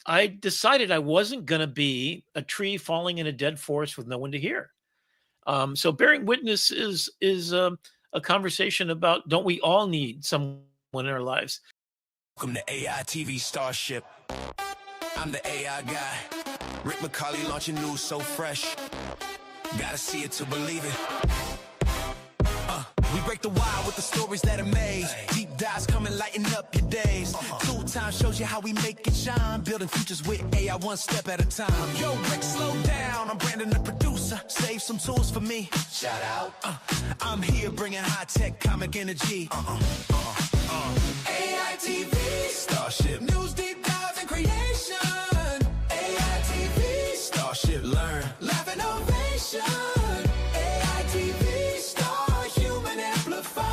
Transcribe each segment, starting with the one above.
I decided I wasn't going to be a tree falling in a dead forest with no one to hear. So bearing witness is a conversation about, don't we all need someone in our lives? Welcome to AI TV Starship. I'm the AI guy. Rick McCawley launching news so fresh. Gotta see it to believe it. We break the wire with the stories that amaze. Deep dives come and lighten up your days. Tool Time shows you how we make it shine. Building futures with AI one step at a time. Yo, Rick, slow down. I'm Brandon, the producer. Save some tools for me. Shout out. I'm here bringing high-tech comic energy. AI TV Starship. News deep dives and creation. AI TV Starship. Learn. Laugh innovation. AI TV Star. Human amplified.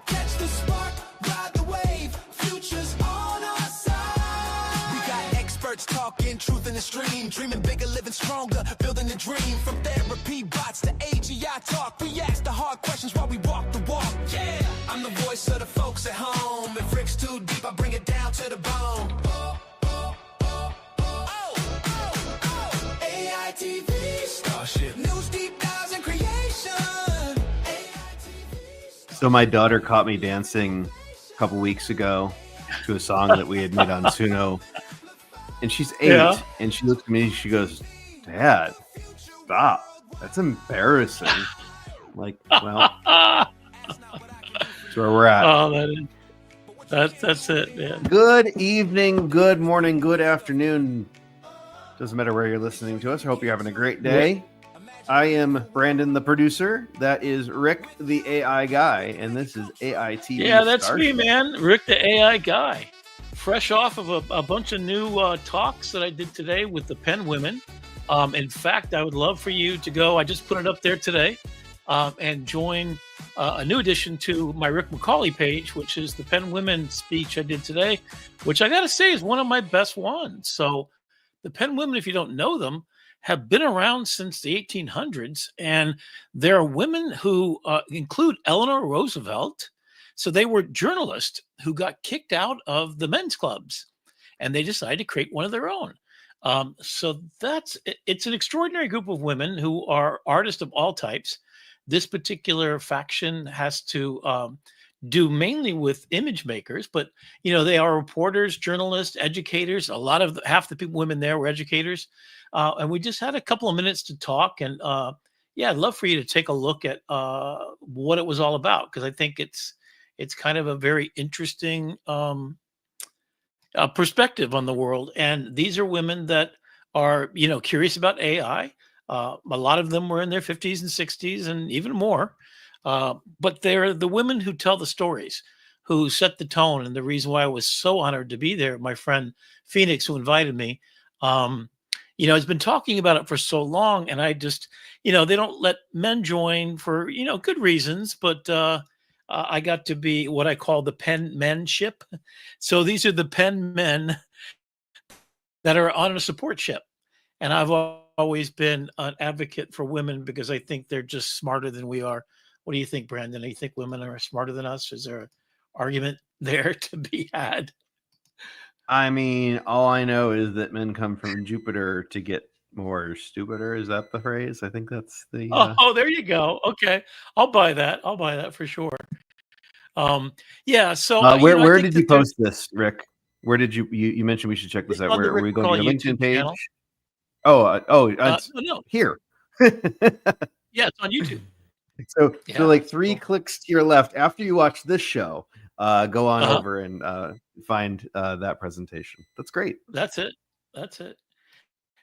Catch the spark. Ride the wave. Future's on our side. We got experts talking truth in the stream. Dreaming bigger, living stronger. Building a dream. From therapy bots to AGI talk. We ask the hard questions while we walk the walk. Yeah. I'm the voice of the folks at home. If Rick's too deep, I bring it down to the bone. AITV Starship. News deep dives and creation. So my daughter caught me dancing a couple weeks ago to a song that we had made on Suno. And she's 8, Yeah. and she looks at me and she goes, "Dad, stop. That's embarrassing." I'm like, well, that's where we're at. Oh, that's it, man. Good evening, good morning, good afternoon. Doesn't matter where you're listening to us. I hope you're having a great day. I am Brandon, the producer. That is Rick, the AI guy, and this is AITV. Yeah, that's Starship. me, man. Rick, the AI guy. Fresh off of a bunch of new talks that I did today with the Pen Women. In fact, I would love for you to go. I just put it up there today and join a new addition to my Rick McCawley page, which is the Pen Women speech I did today, which I got to say is one of my best ones. So the Pen Women, if you don't know them, have been around since the 1800s. And there are women who include Eleanor Roosevelt. So they were journalists who got kicked out of the men's clubs, and they decided to create one of their own. So it's an extraordinary group of women who are artists of all types. This particular faction has to do mainly with image makers, but they are reporters, journalists, educators. Half the women there were educators, and we just had a couple of minutes to talk. And I'd love for you to take a look at what it was all about, because I think it's kind of a very interesting perspective on the world. And these are women that are curious about AI. A lot of them were in their 50s and 60s and even more. But they're the women who tell the stories, who set the tone. And the reason why I was so honored to be there, my friend Phoenix, who invited me, has been talking about it for so long. And I just, they don't let men join for, good reasons. But I got to be what I call the Pen Menship. So these are the Pen Men that are on a support ship. And I've always been an advocate for women because I think they're just smarter than we are. What do you think, Brandon? Do you think women are smarter than us? Is there an argument there to be had? I mean, all I know is that men come from Jupiter to get more stupider. Is that the phrase? I think that's the. Oh, there you go. Okay, I'll buy that for sure. So where did you post this, Rick? Where did you mentioned we should check this out? Where are we going to your LinkedIn page? Channel. It's no. Here. Yeah, it's on YouTube. So like 3 clicks to your left after you watch this show, go on over and find that presentation. That's great. That's it.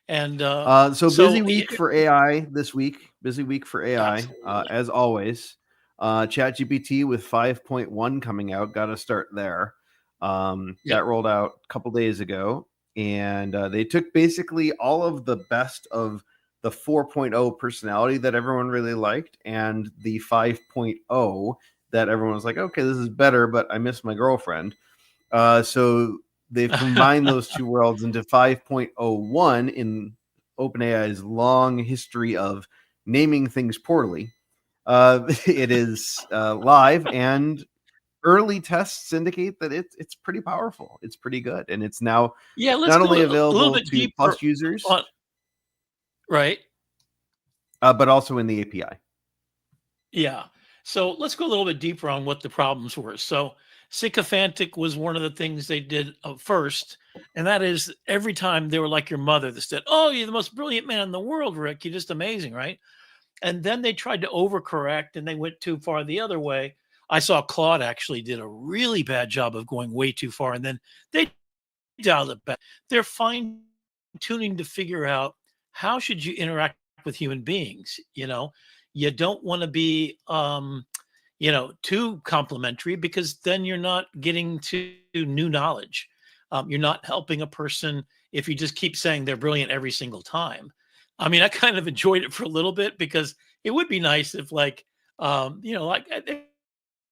And so busy week for AI this week. Busy week for AI, as always. ChatGPT with 5.1 coming out. Got to start there. That rolled out a couple days ago, and they took basically all of the best of the 4.0 personality that everyone really liked, and the 5.0 that everyone was like, okay, this is better, but I miss my girlfriend. So they've combined those two worlds into 5.01 in OpenAI's long history of naming things poorly. It is live and early tests indicate that it's pretty powerful. It's pretty good, and it's now let's not go only a little available bit to deeper Plus users, on right. but also in the API. Yeah. So let's go a little bit deeper on what the problems were. So sycophantic was one of the things they did first, and that is every time they were like your mother that said, "Oh, you're the most brilliant man in the world, Rick. You're just amazing, right?" And then they tried to overcorrect, and they went too far the other way. I saw Claude actually did a really bad job of going way too far, and then they dialed it back. They're fine tuning to figure out how should you interact with human beings. You don't want to be too complimentary, because then you're not getting to new knowledge. You're not helping a person if you just keep saying they're brilliant every single time. I mean, I kind of enjoyed it for a little bit, because it would be nice if, like,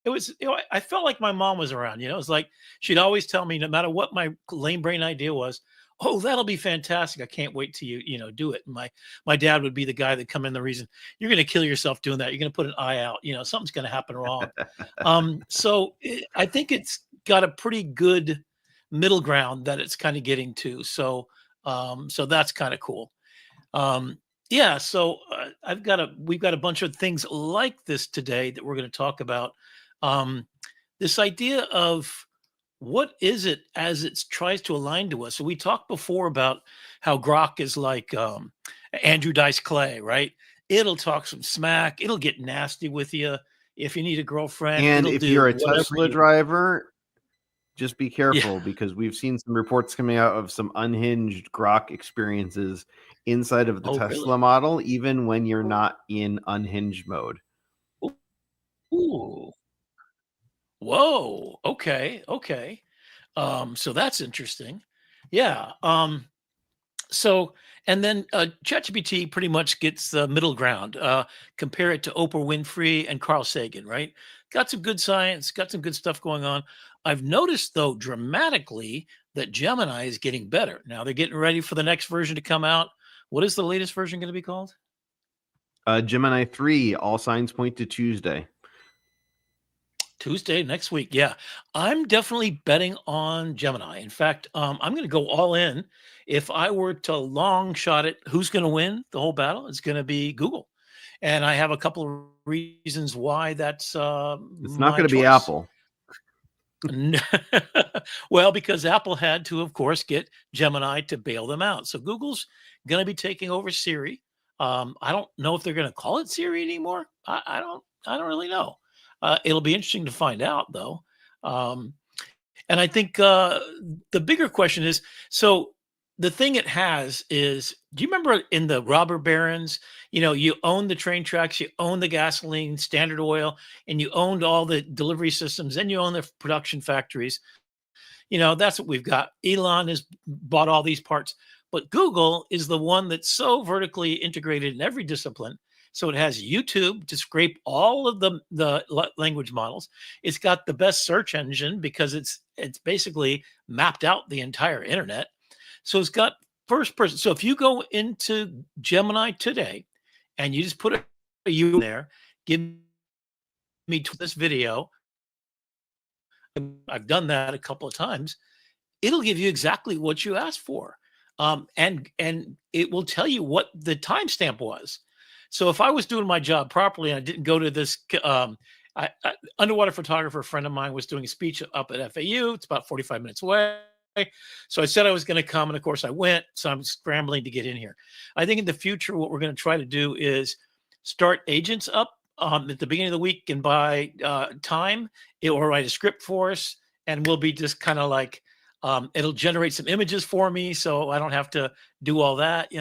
it was, I felt like my mom was around. It was like she'd always tell me, no matter what my lame brain idea was, "Oh, that'll be fantastic. I can't wait till you do it." And my dad would be the guy that come in the reason, "You're going to kill yourself doing that. You're going to put an eye out. Something's going to happen wrong." I think it's got a pretty good middle ground that it's kind of getting to. So that's kind of cool. Yeah. So we've got a bunch of things like this today that we're going to talk about. This idea of what is it as it tries to align to us. So we talked before about how Grok is like Andrew Dice Clay, right? It'll talk some smack. It'll get nasty with you. If you need a girlfriend, And it'll if do you're a whatever Tesla you. driver, just be Yeah. careful, because we've seen some reports coming out of some unhinged Grok experiences inside of the Oh, Tesla really? model, even when you're not in unhinged mode. Ooh. Whoa. Okay. Okay. So that's interesting. Yeah. So, and then ChatGPT pretty much gets the middle ground. Compare it to Oprah Winfrey and Carl Sagan, right? Got some good science, got some good stuff going on. I've noticed, though, dramatically that Gemini is getting better. Now they're getting ready for the next version to come out. What is the latest version going to be called? Gemini 3, all signs point to Tuesday. Tuesday next week. Yeah, I'm definitely betting on Gemini. In fact, I'm going to go all in. If I were to long shot it, who's going to win the whole battle? It's going to be Google, and I have a couple of reasons why that's It's not my going to be choice. Apple. Well, because Apple had to, of course, get Gemini to bail them out. So Google's going to be taking over Siri. I don't know if they're going to call it Siri anymore. I don't really know. It'll be interesting to find out, though. Um, and I think the bigger question is, so the thing it has is, do you remember in the robber barons, you own the train tracks, you own the gasoline, Standard Oil, and you owned all the delivery systems, and you own the production factories. That's what we've got. Elon has bought all these parts, but Google is the one that's so vertically integrated in every discipline. So it has YouTube to scrape all of the language models. It's got the best search engine because it's basically mapped out the entire internet. So it's got first person. So if you go into Gemini today and you just put a U there, give me this video. I've done that a couple of times. It'll give you exactly what you asked for, and it will tell you what the timestamp was. So if I was doing my job properly and I didn't go to this, underwater photographer friend of mine was doing a speech up at FAU. It's about 45 minutes away. So I said I was going to come, and of course I went. So I'm scrambling to get in here. I think in the future, what we're going to try to do is start agents up at the beginning of the week, and by time, it will write a script for us, and we'll be just kind of like, it'll generate some images for me, so I don't have to do all that.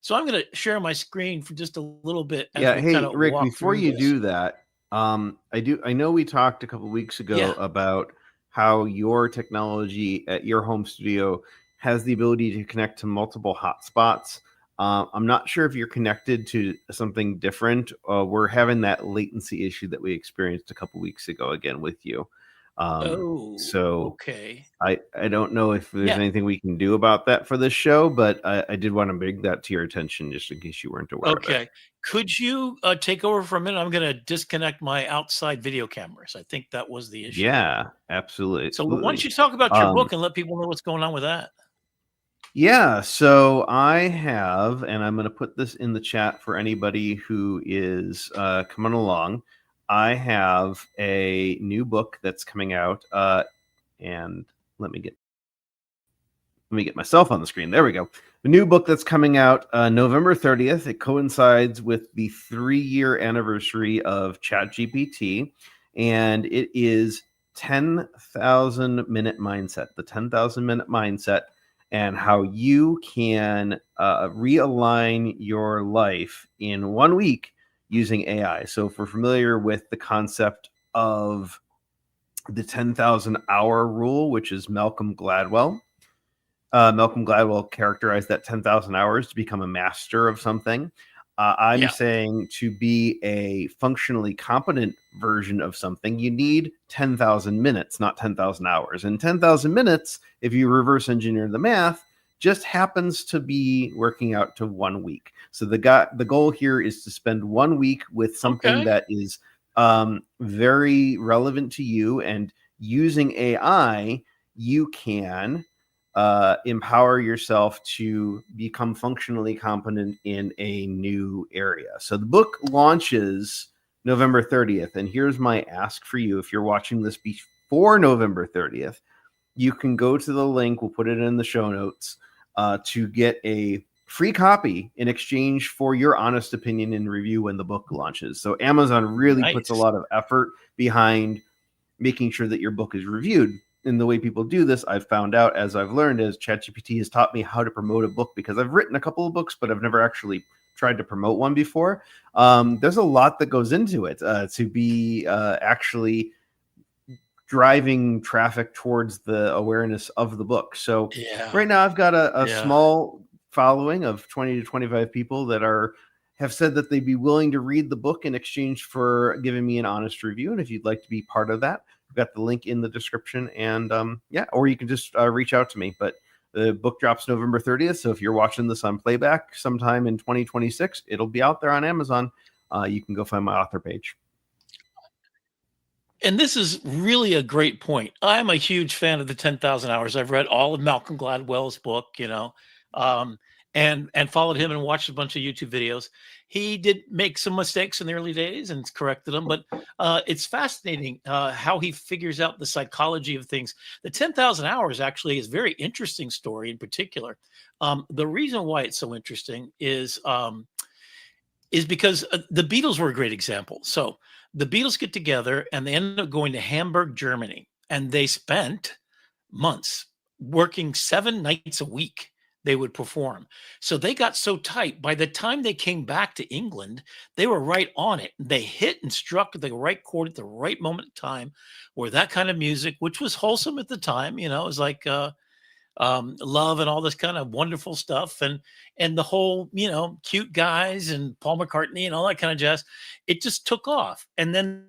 So I'm going to share my screen for just a little bit as we kind Hey, of Rick, walk before through you this. do that, I know we talked a couple weeks ago Yeah. about how your technology at your home studio has the ability to connect to multiple hotspots. I'm not sure if you're connected to something different. We're having that latency issue that we experienced a couple weeks ago again with you. Oh, So okay. I don't know if there's Yeah. anything we can do about that for this show, but I did want to bring that to your attention just in case you weren't aware of it. Okay. Could you take over for a minute? I'm going to disconnect my outside video cameras. I think that was the issue. Yeah, So why don't absolutely. you talk about your Um, book and let people know what's going on with that? yeah, so I have, and I'm going to put this in the chat for anybody who is coming along. I have a new book that's coming out, and let me get myself on the screen. There we go. The new book that's coming out November 30th. It coincides with the 3-year anniversary of ChatGPT, and it is 10,000 minute mindset. The 10,000 minute mindset, and how you can realign your life in 1 week using AI. So, if we're familiar with the concept of the 10,000 hour rule, which is Malcolm Gladwell characterized that 10,000 hours to become a master of something. I'm Yeah. saying to be a functionally competent version of something, you need 10,000 minutes, not 10,000 hours. And 10,000 minutes, if you reverse engineer the math, just happens to be working out to 1 week. So the goal here is to spend 1 week with something Okay. that is very relevant to you, and using AI, you can empower yourself to become functionally competent in a new area. So the book launches November 30th. And here's my ask for you. If you're watching this before November 30th, you can go to the link. We'll put it in the show notes to get a free copy in exchange for your honest opinion and review when the book launches. So Amazon really puts a Nice. lot of effort behind making sure that your book is reviewed. And the way people do this, I've found out as I've learned, is ChatGPT has taught me how to promote a book, because I've written a couple of books, but I've never actually tried to promote one before. There's a lot that goes into it to be actually driving traffic towards the awareness of the book. So Yeah. right now I've got a Yeah. small following of 20 to 25 people that have said that they'd be willing to read the book in exchange for giving me an honest review. And if you'd like to be part of that, I've got the link in the description. And yeah, or you can just reach out to me. But the book drops November 30th. So if you're watching this on playback sometime in 2026, it'll be out there on Amazon. You can go find my author page. And this is really a great point. I'm a huge fan of the 10,000 hours. I've read all of Malcolm Gladwell's book, um, and followed him and watched a bunch of YouTube videos. He did make some mistakes in the early days and corrected them, but it's fascinating how he figures out the psychology of things. The 10,000 hours actually is a very interesting story in particular. The reason why it's so interesting is because the Beatles were a great example. So the Beatles get together and they ended up going to Hamburg, Germany, and they spent months working 7 nights a week. They would perform. So they got so tight. By the time they came back to England, they were right on it. They hit and struck the right chord at the right moment in time, where that kind of music, which was wholesome at the time, it was like love and all this kind of wonderful stuff, and the whole cute guys and Paul McCartney and all that kind of jazz, it just took off. And then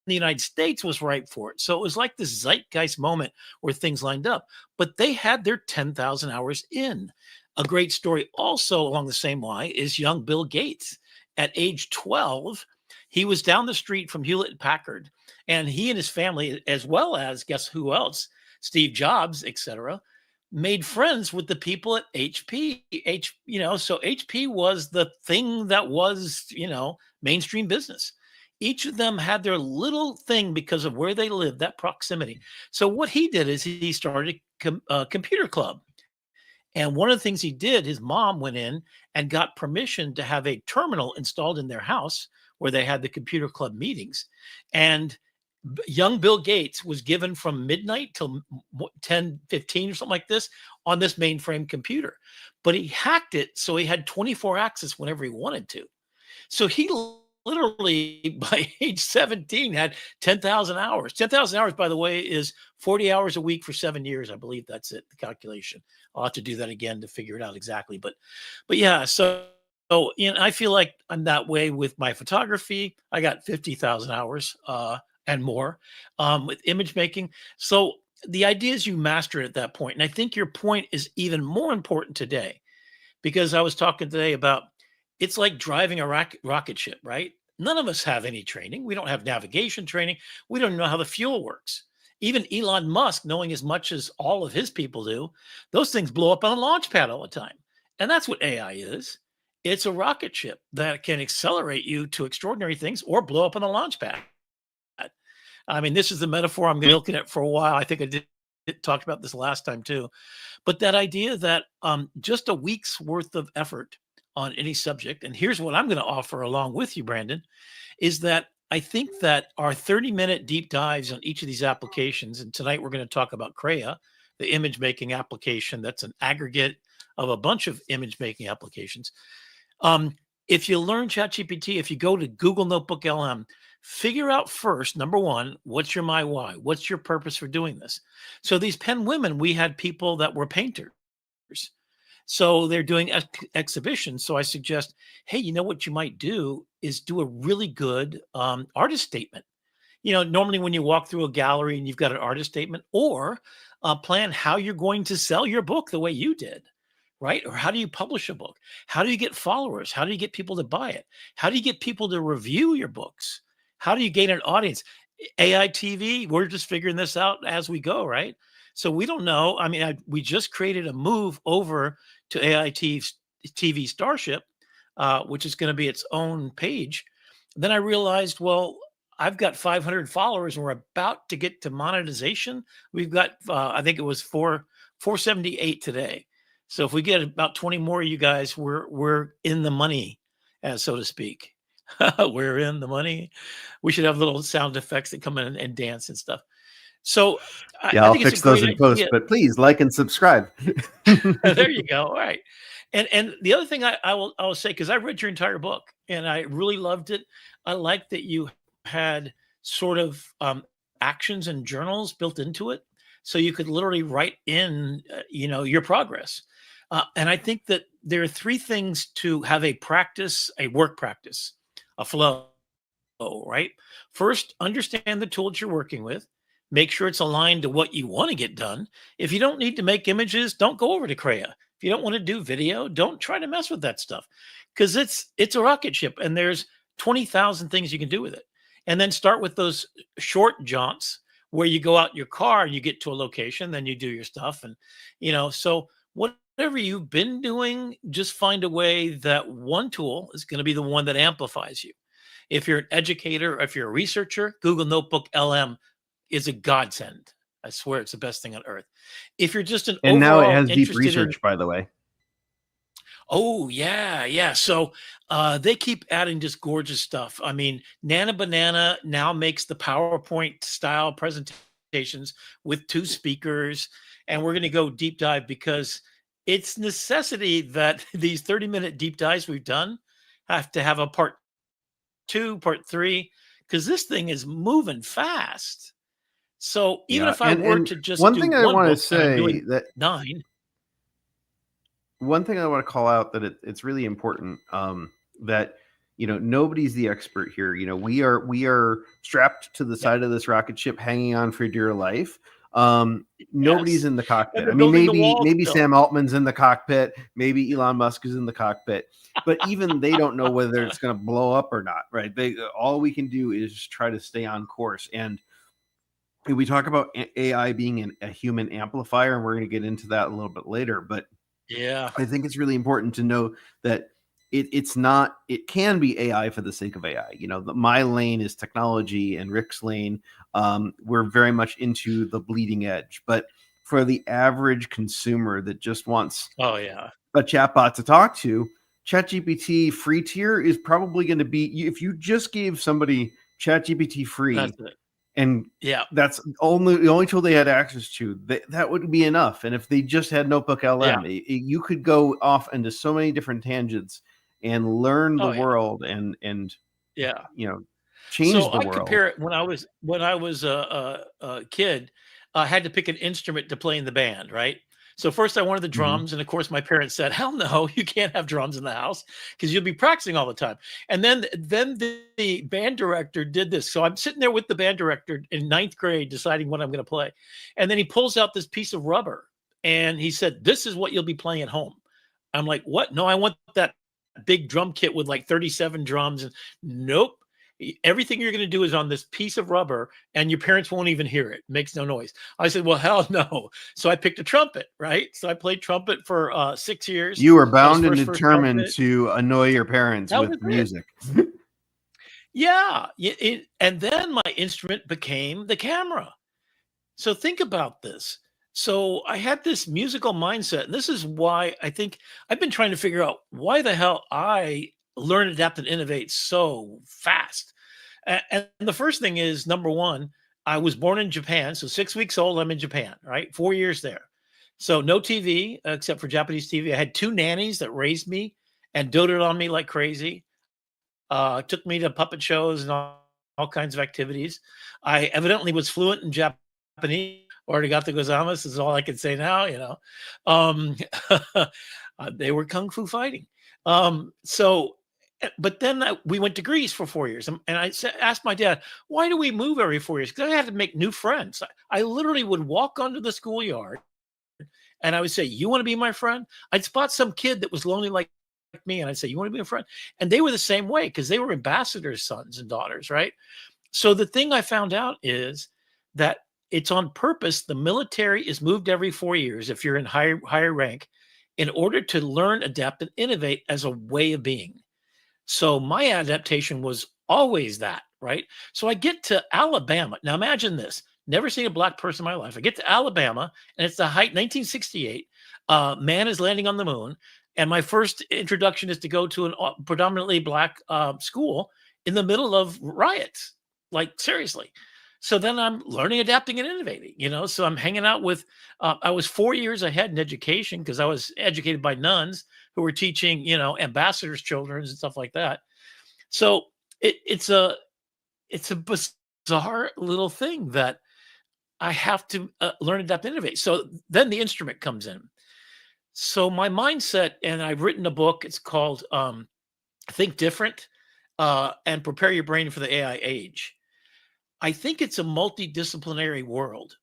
the United States was ripe for it, so it was like this zeitgeist moment where things lined up. But they had their 10,000 hours in. A great story also along the same line is young Bill Gates. At age 12, he was down the street from Hewlett Packard, and he and his family, as well as guess who else, Steve Jobs, etc., made friends with the people at HP. So HP was the thing that was, mainstream business. Each of them had their little thing because of where they lived, that proximity. So what he did is he started a computer club. And one of the things he did, his mom went in and got permission to have a terminal installed in their house where they had the computer club meetings. And young Bill Gates was given from midnight till 10:15 or something like this on this mainframe computer. But he hacked it so he had 24 access whenever he wanted to. So he literally, by age 17, had 10,000 hours. 10,000 hours, by the way, is 40 hours a week for 7 years. I believe that's it, the calculation. I'll have to do that again to figure it out exactly. But yeah, so I feel like I'm that way with my photography. I got 50,000 hours. and more with image making. So the idea is you master it at that point. And I think your point is even more important today because I was talking today about it's like driving a rocket ship, right? None of us have any training. We don't have navigation training. We don't know how the fuel works. Even Elon Musk, knowing as much as all of his people do, those things blow up on a launch pad all the time. And that's what AI is. It's a rocket ship that can accelerate you to extraordinary things or blow up on the launch pad. I mean, this is the metaphor I'm milking it for a while. I think I did talk about this last time too. But that idea that just a week's worth of effort on any subject, and here's what I'm going to offer along with you, Brandon, is that I think that our 30-minute deep dives on each of these applications, and tonight we're going to talk about Krea, the image making application that's an aggregate of a bunch of image making applications. If you learn ChatGPT, if you go to Google Notebook LM, figure out first, number one, what's your my why? What's your purpose for doing this? So these pen women, we had people that were painters. So they're doing exhibitions. So I suggest, hey, you know what you might do is do a really good artist statement. You know, normally when you walk through a gallery and you've got an artist statement, or plan how you're going to sell your book the way you did, right? Or how do you publish a book? How do you get followers? How do you get people to buy it? How do you get people to review your books? How do you gain an audience? AITV, we're just figuring this out as we go, right? So we don't know. I mean, we just created a move over to AITV Starship, which is going to be its own page. Then I realized, well, I've got 500 followers and we're about to get to monetization. We've got, I think it was 478 today. So if we get about 20 more of you guys, we're in the money, as so to speak. We're in the money. We should have little sound effects that come in and dance and stuff. So Yeah, I I'll think it's fix a great those in post, idea. but please like and subscribe. There you go. All right. And the other thing I will say, because I read your entire book and I really loved it. I like that you had sort of actions and journals built into it, so you could literally write in, your progress. And I think that there are three things to have a practice, a work practice, a flow, right? First, understand the tools you're working with. Make sure it's aligned to what you want to get done. If you don't need to make images, don't go over to Krea. If you don't want to do video, don't try to mess with that stuff because it's a rocket ship and there's 20,000 things you can do with it. And then start with those short jaunts where you go out in your car and you get to a location, then you do your stuff. And, so whatever you've been doing, just find a way that one tool is going to be the one that amplifies you. If you're an educator, or if you're a researcher, Google Notebook LM is a godsend. I swear it's the best thing on earth. If you're just an And now it overall has deep interested in, research, by the way. oh yeah. So they keep adding just gorgeous stuff. I mean, Nana Banana now makes the PowerPoint style presentations with two speakers, and we're going to go deep dive because it's necessity that these 30-minute deep dives we've done have to have a part 2, part 3, because this thing is moving fast. So even Yeah, if I were and to just one do thing I one want to book, and I'm say doing that 9. one thing I want to call out that it's really important that nobody's the expert here. We are strapped to the Yeah. side of this rocket ship, hanging on for dear life. Nobody's Yes. in the And cockpit. they're I mean, building the maybe wall maybe still. Sam Altman's in the cockpit, maybe Elon Musk is in the cockpit, but even they don't know whether it's going to blow up or not, right? All we can do is just try to stay on course. And we talk about AI being a human amplifier, and we're going to get into that a little bit later, but Yeah. I think it's really important to know that it's not, it can be AI for the sake of AI. My lane is technology and Rick's lane, we're very much into the bleeding edge. But for the average consumer that just wants Oh yeah. a chatbot to talk to, ChatGPT free tier is probably going to be, if you just gave somebody ChatGPT free, That's it. and Yeah. that's the only tool they had access to, that would be enough. And if they just had Notebook Yeah. LM, you could go off into so many different tangents and learn the Oh yeah. world and Yeah. change So the I world. compare it when I was a kid, I had to pick an instrument to play in the band, right? So first I wanted the Mhm. drums, and of course my parents said, "Hell no, you can't have drums in the house because you'll be practicing all the time." And then the band director did this. So I'm sitting there with the band director in ninth grade deciding what I'm going to play, and then he pulls out this piece of rubber and he said, "This is what you'll be playing at home." I'm like, "What? No, I want that big drum kit with like 37 drums." And nope. Everything you're going to do is on this piece of rubber, and your parents won't even hear it. Makes no noise. I said, "Well, hell no." So I picked a trumpet, right? So I played trumpet for 6 years. You were That was bound and first determined trumpet. to annoy your parents That with was it. music. Yeah. And then my instrument became the camera. So think about this. So I had this musical mindset, and this is why I think I've been trying to figure out why the hell I learn, adapt, and innovate so fast. And the first thing is number one, I was born in Japan. So 6 weeks old, I'm in Japan, right? 4 years there. So no TV except for Japanese TV. I had two nannies that raised me and doted on me like crazy. Took me to puppet shows and all kinds of activities. I evidently was fluent in Japanese. Arigato gozaimasu is all I can say now, you know. Um, they were kung fu fighting. But then we went to Greece for 4 years. And asked my dad, why do we move every 4 years? Because I had to make new friends. I literally would walk onto the schoolyard and I would say, "You want to be my friend?" I'd spot some kid that was lonely like me, and I'd say, "You want to be a friend?" And they were the same way because they were ambassadors' sons and daughters, right? So the thing I found out is that it's on purpose. The military is moved every 4 years if you're in higher rank, in order to learn, adapt, and innovate as a way of being. So my adaptation was always that, right? So I get to Alabama. Now imagine this. Never seen a black person in my life. I get to Alabama, and it's the height 1968. Man is landing on the moon, and my first introduction is to go to an predominantly black school in the middle of riots. Like seriously. So then I'm learning, adapting, and innovating. So I'm hanging out with. I was 4 years ahead in education because I was educated by nuns who were teaching, ambassadors' children and stuff like that. So it's a bizarre little thing that I have to learn, adapt, innovate. So then the instrument comes in. So my mindset, and I've written a book. It's called "Think Different" and "Prepare Your Brain for the AI Age." I think it's a multidisciplinary world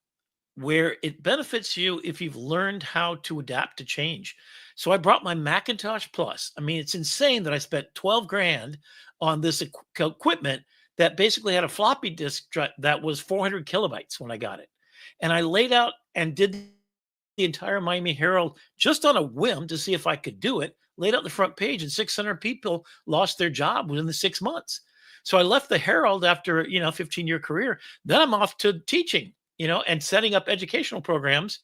where it benefits you if you've learned how to adapt to change. So I brought my Macintosh Plus. I mean, it's insane that I spent 12 grand on this equipment that basically had a floppy disk that was 400 kilobytes when I got it. And I laid out and did the entire Miami Herald just on a whim to see if I could do it. Laid out the front page, and 600 people lost their job within the 6 months. So I left the Herald after 15-year career. Then I'm off to teaching, and setting up educational programs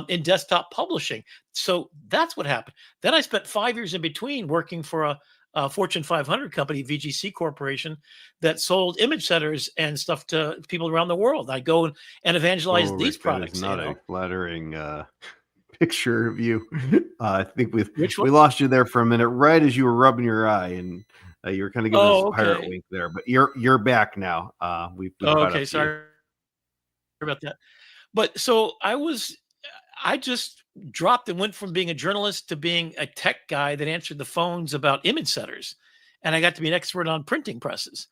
in desktop publishing. So that's what happened. Then I spent 5 years in between working for a Fortune 500 company, VGC Corporation, that sold image setters and stuff to people around the world. I go and Oh, evangelize these Rick, that is products. not a flattering picture of you. I think Which we one? lost you there for a minute, right as you were rubbing your eye, and you were kind of giving us Oh, a pirate okay. wink there. But you're back now. We've Oh, caught okay. up to you. Sorry about that. But so I just dropped and went from being a journalist to being a tech guy that answered the phones about image setters. And I got to be an expert on printing presses.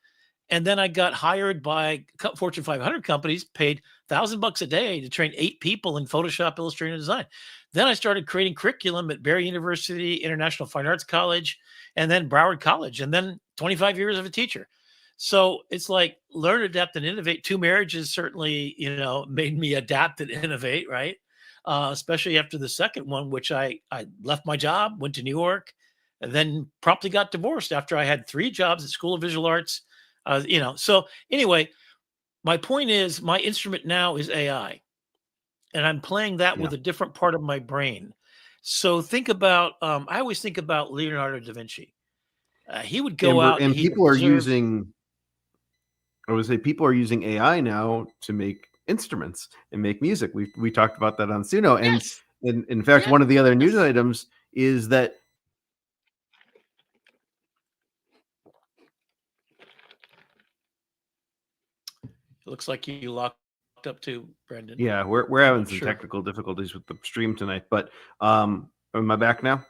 And then I got hired by Fortune 500 companies, paid 1,000 bucks a day to train 8 people in Photoshop, Illustrator, and design. Then I started creating curriculum at Barry University, International Fine Arts College, and then Broward College, and then 25 years of a teacher. So it's like learn, adapt, and innovate. Two marriages certainly, made me adapt and innovate, right? Especially after the second one, which I left my job, went to New York, and then promptly got divorced after I had 3 jobs at School of Visual Arts. So anyway, my point is my instrument now is AI, and I'm playing that Yeah, with a different part of my brain. So think about, I always think about Leonardo da Vinci. He would go out and and he'd people are observe. using. I would say people are using AI now to make instruments and make music. We talked about that on Suno, and Yes, in fact, yes. one of the other news items is that It looks like you locked up too, Brendan. Yeah, we're having some Sure. technical difficulties with the stream tonight, but am I back now?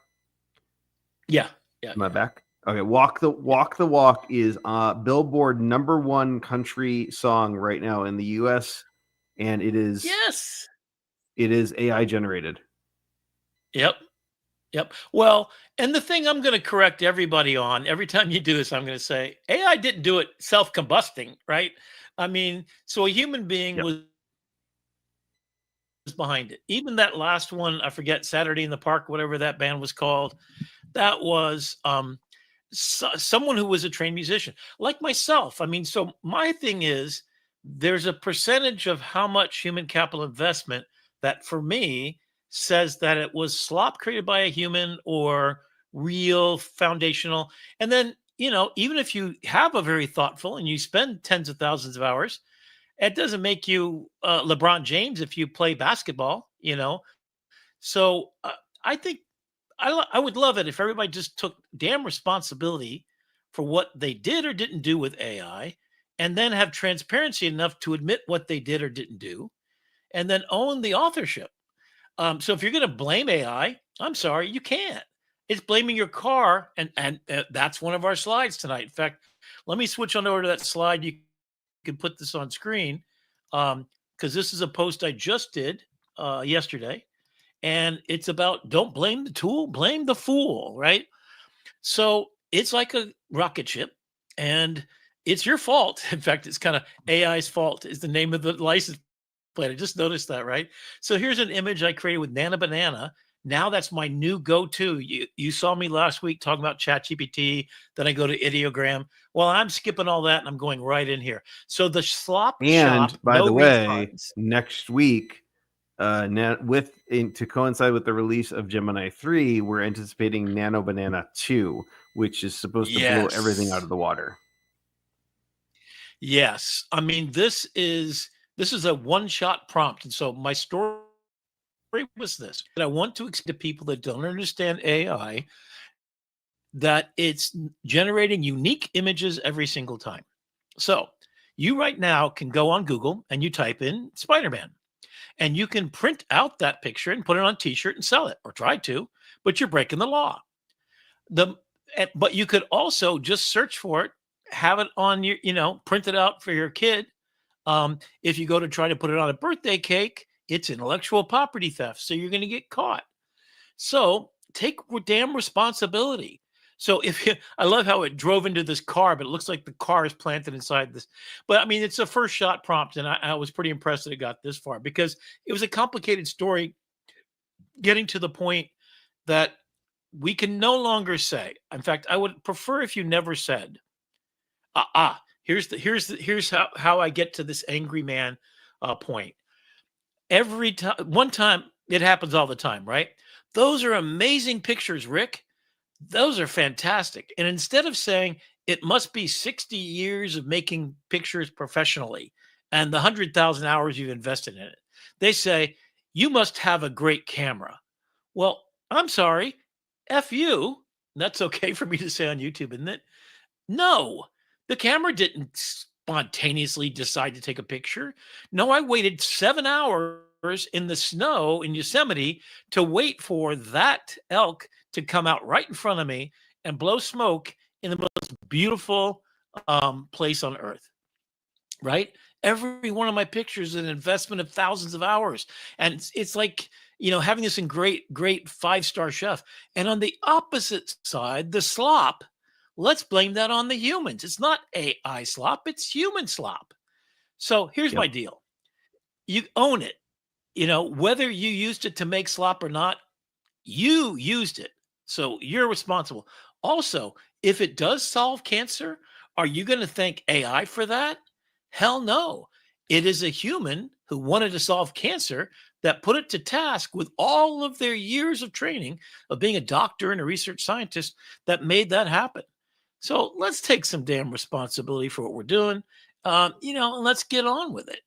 Yeah. Yeah. Am I back? Okay, Walk the Walk is Billboard #1 country song right now in the US, and Yes. it is AI generated. Yep. Yep. Well, and the thing I'm going to correct everybody on every time you do this, I'm going to say AI didn't do it self-combusting, right? I mean, so a human being Yep. was behind it. Even that last one, I forget, Saturday in the Park, whatever that band was called, that was someone who was a trained musician, like myself. I mean, so my thing is there's a percentage of how much human capital investment that for me says that it was slop created by a human or real foundational. And then, even if you have a very thoughtful and you spend tens of thousands of hours, it doesn't make you LeBron James if you play basketball. So I think I would love it if everybody just took damn responsibility for what they did or didn't do with AI, and then have transparency enough to admit what they did or didn't do, and then own the authorship. So if you're going to blame AI, I'm sorry, you can't. It's blaming your car, and that's one of our slides tonight. In fact, let me switch on over to that slide. You can put this on screen because this is a post I just did yesterday. And it's about don't blame the tool, blame the fool, right? So it's like a rocket ship and it's your fault. In fact, it's kind of AI's fault is the name of the license plate. I just noticed that, right? So here's an image I created with Nana Banana. Now that's my new go-to. You saw me last week talking about ChatGPT. Then I go to Ideogram. Well, I'm skipping all that and I'm going right in here. So the slop And shop, by no the way, refunds. next week, to coincide with the release of Gemini 3, we're anticipating Nano Banana 2, which is supposed to blow everything out of the water. Yes. I mean, this is a one-shot prompt. And so my story was this, that I want to explain to people that don't understand AI that it's generating unique images every single time. So you right now can go on Google and you type in Spider-Man and you can print out that picture and put it on a t-shirt and sell it or try to, but you're breaking the law. But you could also just search for it, have it on your, print it out for your kid. If you go to try to put it on a birthday cake, it's intellectual property theft. So you're going to get caught. So take damn responsibility. So I love how it drove into this car, but it looks like the car is planted inside this. But I mean, it's a first shot prompt. And I was pretty impressed that it got this far because it was a complicated story getting to the point that we can no longer say. In fact, I would prefer if you never said, here's how I get to this angry man point. Every time, one time, it happens all the time, right? Those are amazing pictures, Rick. Those are fantastic. And instead of saying it must be 60 years of making pictures professionally and the 100,000 hours you've invested in it, they say you must have a great camera. Well, I'm sorry. F you. That's okay for me to say on YouTube, isn't it? No, the camera didn't spontaneously decide to take a picture. No, I waited 7 hours in the snow in Yosemite to wait for that elk to come out right in front of me and blow smoke in the most beautiful place on earth, right? Every one of my pictures is an investment of thousands of hours. And it's like, having this in great 5-star chef. And on the opposite side, the slop, let's blame that on the humans. It's not AI slop, it's human slop. So here's my deal. You own it. Whether you used it to make slop or not, you used it. So you're responsible. Also, if it does solve cancer, are you going to thank AI for that? Hell no. It is a human who wanted to solve cancer that put it to task with all of their years of training of being a doctor and a research scientist that made that happen. So let's take some damn responsibility for what we're doing, and let's get on with it.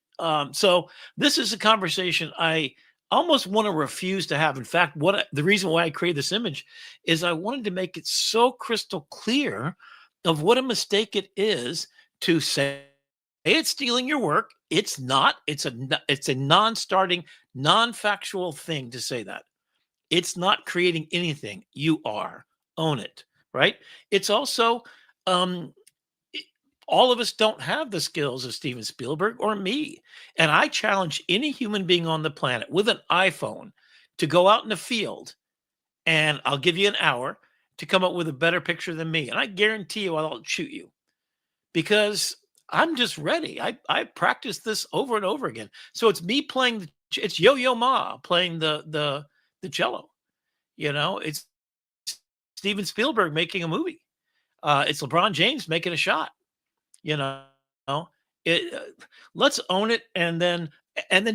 So this is a conversation I almost want to refuse to have. In fact, the reason why I created this image is I wanted to make it so crystal clear of what a mistake it is to say it's stealing your work. It's not. It's a non-starting, non-factual thing to say that. It's not creating anything. You are. Own it, right? It's also um i- all of us don't have the skills of Steven Spielberg or me. And I challenge any human being on the planet with an iPhone to go out in the field, and I'll give you an hour to come up with a better picture than me. And I guarantee you I'll shoot you because I'm just ready. I practiced this over and over again. So it's me playing it's Yo-Yo Ma playing the cello. It's Steven Spielberg making a movie. It's LeBron James making a shot. You know, it. Let's own it, and then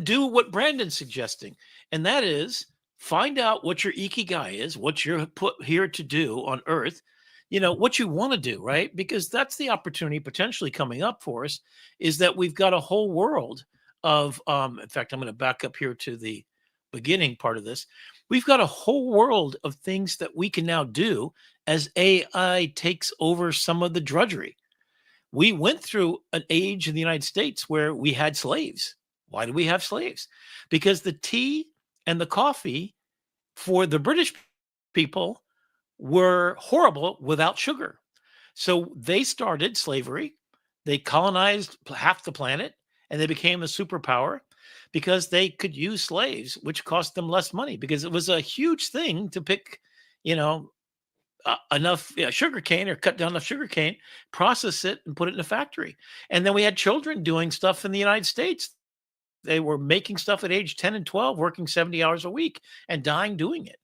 do what Brandon's suggesting, and that is find out what your ikigai is, what you're put here to do on Earth. What you want to do, right? Because that's the opportunity potentially coming up for us. Is that we've got a whole world of. In fact, I'm going to back up here to the beginning part of this. We've got a whole world of things that we can now do as AI takes over some of the drudgery. We went through an age in the United States where we had slaves. Why do we have slaves? Because the tea and the coffee for the British people were horrible without sugar. So they started slavery. They colonized half the planet and they became a superpower because they could use slaves, which cost them less money because it was a huge thing to pick, you know, enough sugar cane or cut down enough sugar cane, process it, and put it in a factory. And then we had children doing stuff in the United States. They were making stuff at age 10 and 12, working 70 hours a week and dying doing it.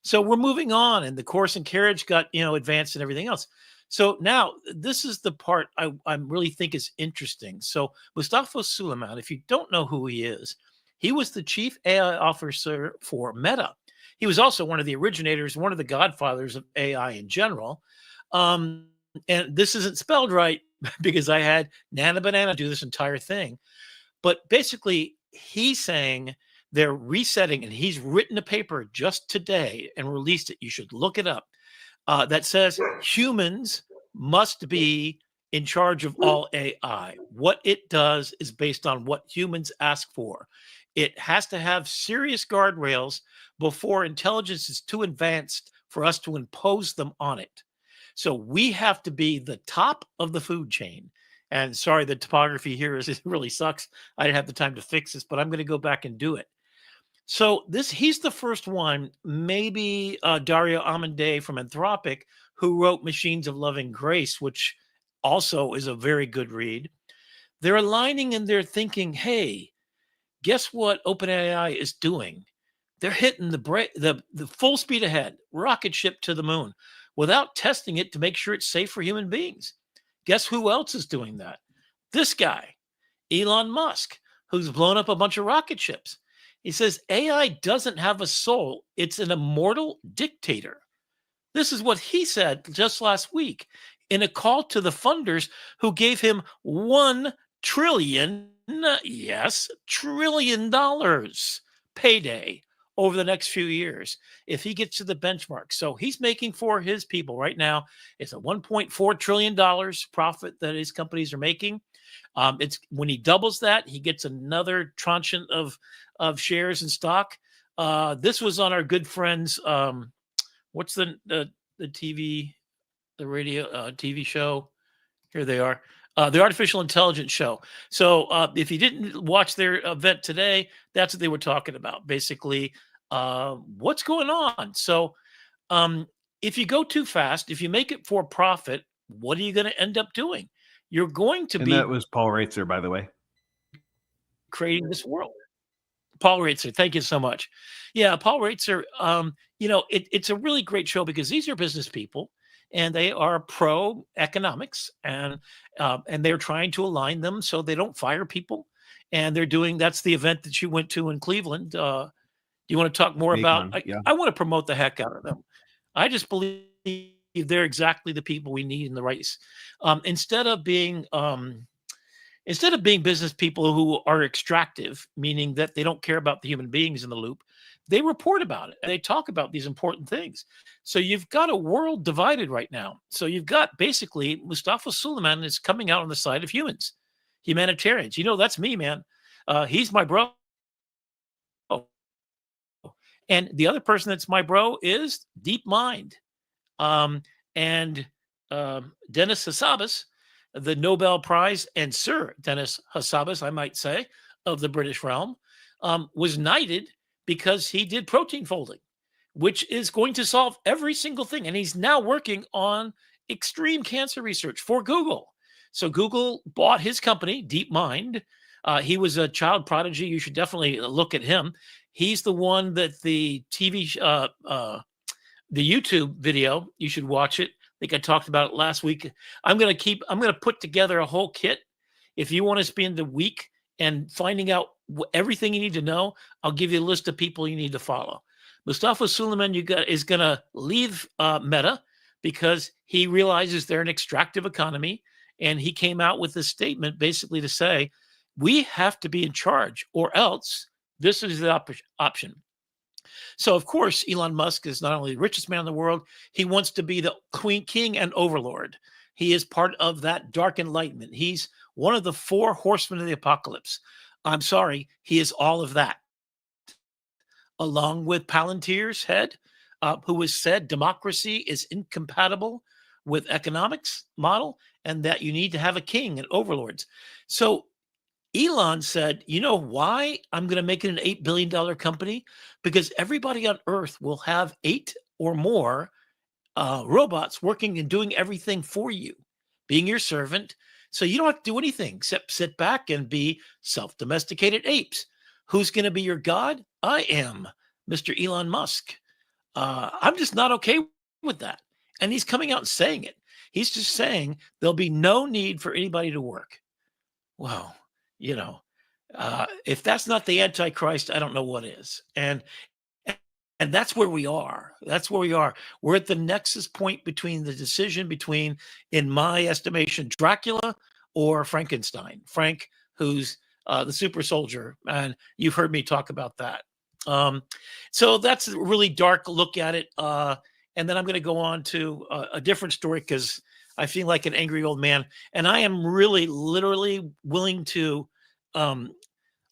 So we're moving on, and the horse and carriage got advanced and everything else. So now this is the part I really think is interesting. So Mustafa Suleiman, if you don't know who he is, he was the chief AI officer for Meta. He was also one of the originators, one of the godfathers of AI in general. Um, and this isn't spelled right because I had Nana Banana do this entire thing. But basically, he's saying they're resetting, and he's written a paper just today and released it. You should look it up. That says humans must be in charge of all AI. What it does is based on what humans ask for. It has to have serious guardrails before intelligence is too advanced for us to impose them on it. So we have to be the top of the food chain. And sorry, the topography here is it really sucks. I didn't have the time to fix this, but I'm going to go back and do it. So he's the first one, maybe Dario Amodei from Anthropic, who wrote Machines of Loving Grace, which also is a very good read. They're aligning and they're thinking, hey, guess what OpenAI is doing? They're hitting the full speed ahead, rocket ship to the moon, without testing it to make sure it's safe for human beings. Guess who else is doing that? This guy, Elon Musk, who's blown up a bunch of rocket ships. He says AI doesn't have a soul. It's an immortal dictator. This is what he said just last week in a call to the funders who gave him $1 trillion, yes, $1 trillion payday over the next few years if he gets to the benchmark. So he's making for his people right now. It's a $1.4 trillion profit that his companies are making. It's when he doubles that, he gets another tranche of shares and stock. This was on our good friends. What's the TV, the radio TV show? Here they are. The Artificial Intelligence Show. So if you didn't watch their event today, that's what they were talking about. Basically, what's going on? So if you go too fast, if you make it for profit, what are you going to end up doing? You're going to And be that was Paul Reitzer, by the way. creating this world. Paul Reitzer, thank you so much. Yeah, Paul Reitzer, it's a really great show because these are business people and they are pro economics and they're trying to align them so they don't fire people. And that's the event that you went to in Cleveland. Do you want to talk more about? Yeah. I want to promote the heck out of them. I just believe they're exactly the people we need in the race. Instead of being business people who are extractive, meaning that they don't care about the human beings in the loop, they report about it and they talk about these important things. So you've got a world divided right now. So you've got basically Mustafa Suleiman is coming out on the side of humans. humanitarians. That's me, man. He's my bro. And the other person that's my bro is DeepMind. Um, and Dennis Hassabis, the Nobel Prize, and Sir Dennis Hassabis, I might say, of the British realm, was knighted because he did protein folding, which is going to solve every single thing. And he's now working on extreme cancer research for Google. So Google bought his company, DeepMind. He was a child prodigy. You should definitely look at him. He's the one that the YouTube video, you should watch it. I think I talked about it last week. I'm going to put together a whole kit. If you want to spend the week and finding out everything you need to know, I'll give you a list of people you need to follow. Mustafa Suleiman is going to leave Meta because he realizes they're an extractive economy. And he came out with this statement basically to say, we have to be in charge or else this is the option. So, of course, Elon Musk is not only the richest man in the world, he wants to be the king and overlord. He is part of that dark enlightenment. He's one of the 4 horsemen of the apocalypse. I'm sorry, he is all of that. Along with Palantir's head, who has said democracy is incompatible with economics model and that you need to have a king and overlords. So Elon said, you know why I'm going to make it an $8 billion company? Because everybody on Earth will have 8 or more robots working and doing everything for you, being your servant. So you don't have to do anything except sit back and be self-domesticated apes. Who's going to be your God? I am, Mr. Elon Musk. I'm just not okay with that. And he's coming out and saying it. He's just saying there'll be no need for anybody to work. Well, if that's not the Antichrist, I don't know what is. And that's where we are. That's where we are. We're at the nexus point between the decision between, in my estimation, Dracula or Frankenstein. Frank, who's the super soldier. And you've heard me talk about that. So that's a really dark look at it. And then I'm going to go on to a different story because I feel like an angry old man. And I am really, literally willing to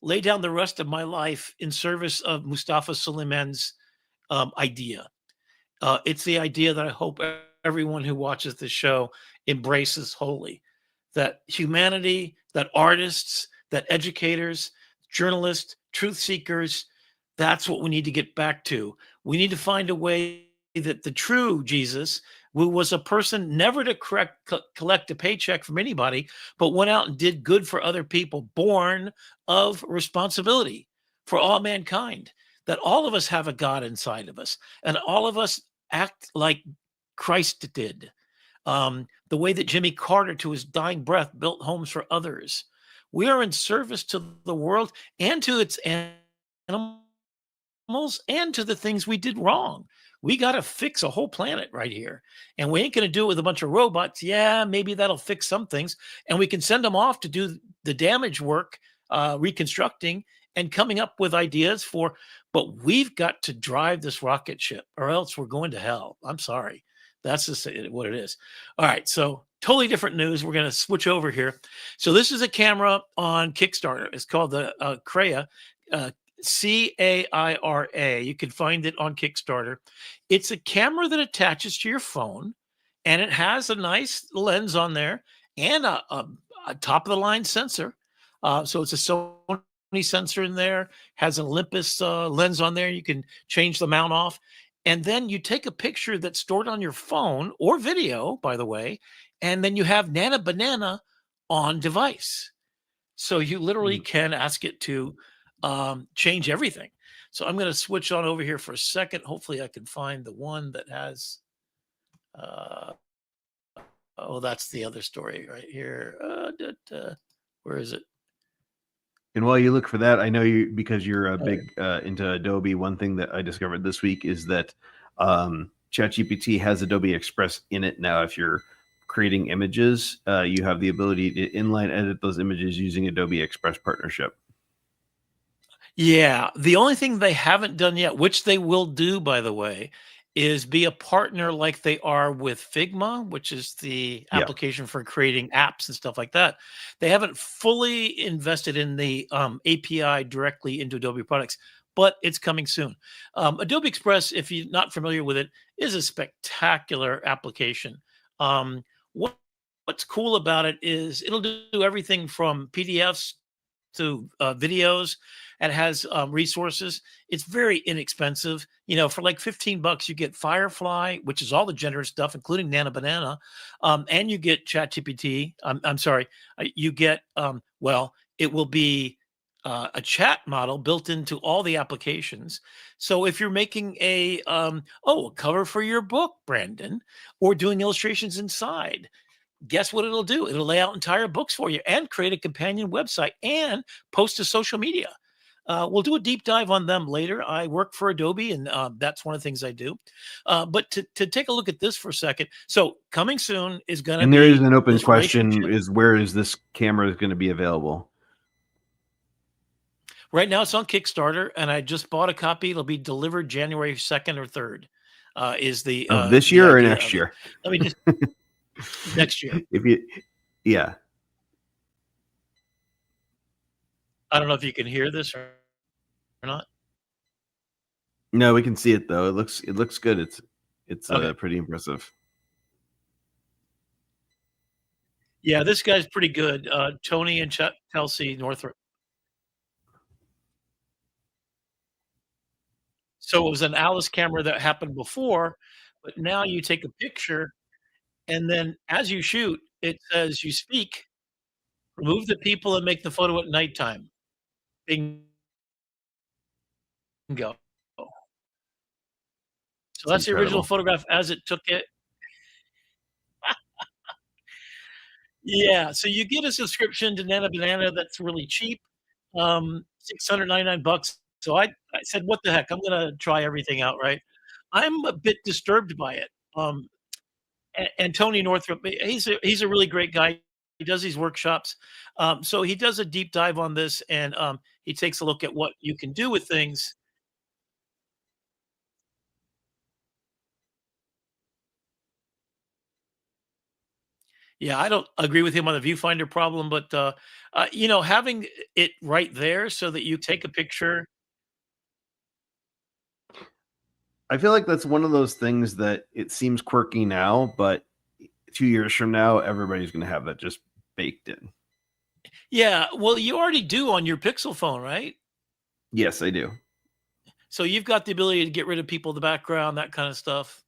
lay down the rest of my life in service of Mustafa Suleiman's idea. It's the idea that I hope everyone who watches this show embraces wholly. That humanity, that artists, that educators, journalists, truth seekers, that's what we need to get back to. We need to find a way that the true Jesus, who was a person never to collect a paycheck from anybody, but went out and did good for other people, born of responsibility for all mankind, that all of us have a God inside of us, and all of us act like Christ did. The way that Jimmy Carter, to his dying breath, built homes for others. We are in service to the world and to its animals and to the things we did wrong. We got to fix a whole planet right here. And we ain't going to do it with a bunch of robots. Yeah, maybe that'll fix some things. And we can send them off to do the damage work, reconstructing and coming up with ideas but we've got to drive this rocket ship or else we're going to hell. I'm sorry. That's just what it is. All right. So totally different news. We're going to switch over here. So this is a camera on Kickstarter. It's called the Krea, Caira. You can find it on Kickstarter. It's a camera that attaches to your phone, and it has a nice lens on there and a top of the line sensor. So it's a Sony sensor in there, has an Olympus lens on there. You can change the mount off. And then you take a picture that's stored on your phone or video, by the way, and then you have Nana Banana on device. So you literally can ask it to change everything. So I'm going to switch on over here for a second. Hopefully I can find the one that has, that's the other story right here. Where is it? And while you look for that, I know because you're a big into Adobe. One thing that I discovered this week is that ChatGPT has Adobe Express in it now. If you're creating images, you have the ability to inline edit those images using Adobe Express partnership. Yeah, the only thing they haven't done yet, which they will do, by the way, is be a partner like they are with Figma, which is the Yeah. application for creating apps and stuff like that. They haven't fully invested in the API directly into Adobe products, but it's coming soon. Adobe Express, if you're not familiar with it, is a spectacular application. Um, what, what's cool about it is it'll do everything from PDFs to videos. It has resources. It's very inexpensive. You know, for like 15 bucks, you get Firefly, which is all the gender stuff, including Nana Banana, and you get ChatGPT. I'm sorry, you get well, it will be a chat model built into all the applications. So if you're making a cover for your book, Brandon, or doing illustrations inside, guess what it'll do? It'll lay out entire books for you and create a companion website and post to social media. We'll do a deep dive on them later. I work for Adobe, and that's one of the things I do. But to take a look at this for a second, so coming soon is going to And there is be an open this question: relationship. is where is this camera going to be available? Right now, it's on Kickstarter, and I just bought a copy. It'll be delivered January 2nd or 3rd. Is Of this the year or idea next of it? year? Let me just next year. If you, yeah, I don't know if you can hear this or not. no, we can see it though. It looks good. It's Okay. pretty impressive. Yeah, this guy's pretty good. Tony and Chelsea Northrup. So it was an Alice camera that happened before, but now you take a picture, and then as you shoot, it says you speak, remove the people and make the photo at nighttime. Bingo. So It's that's the original incredible. photograph as it took it. Yeah, so you get a subscription to Nana Banana that's really cheap, 699 bucks. So I said, "What the heck? I'm gonna try everything out," right? I'm a bit disturbed by it. And Tony Northrup, he's a really great guy. He does these workshops. So he does a deep dive on this, and he takes a look at what you can do with things. Yeah, I don't agree with him on the viewfinder problem, but having it right there so that you take a picture. I feel like that's one of those things that it seems quirky now, but 2 years from now, everybody's going to have that just baked in. Yeah, well, you already do on your Pixel phone, right? Yes, I do. So you've got the ability to get rid of people in the background, that kind of stuff.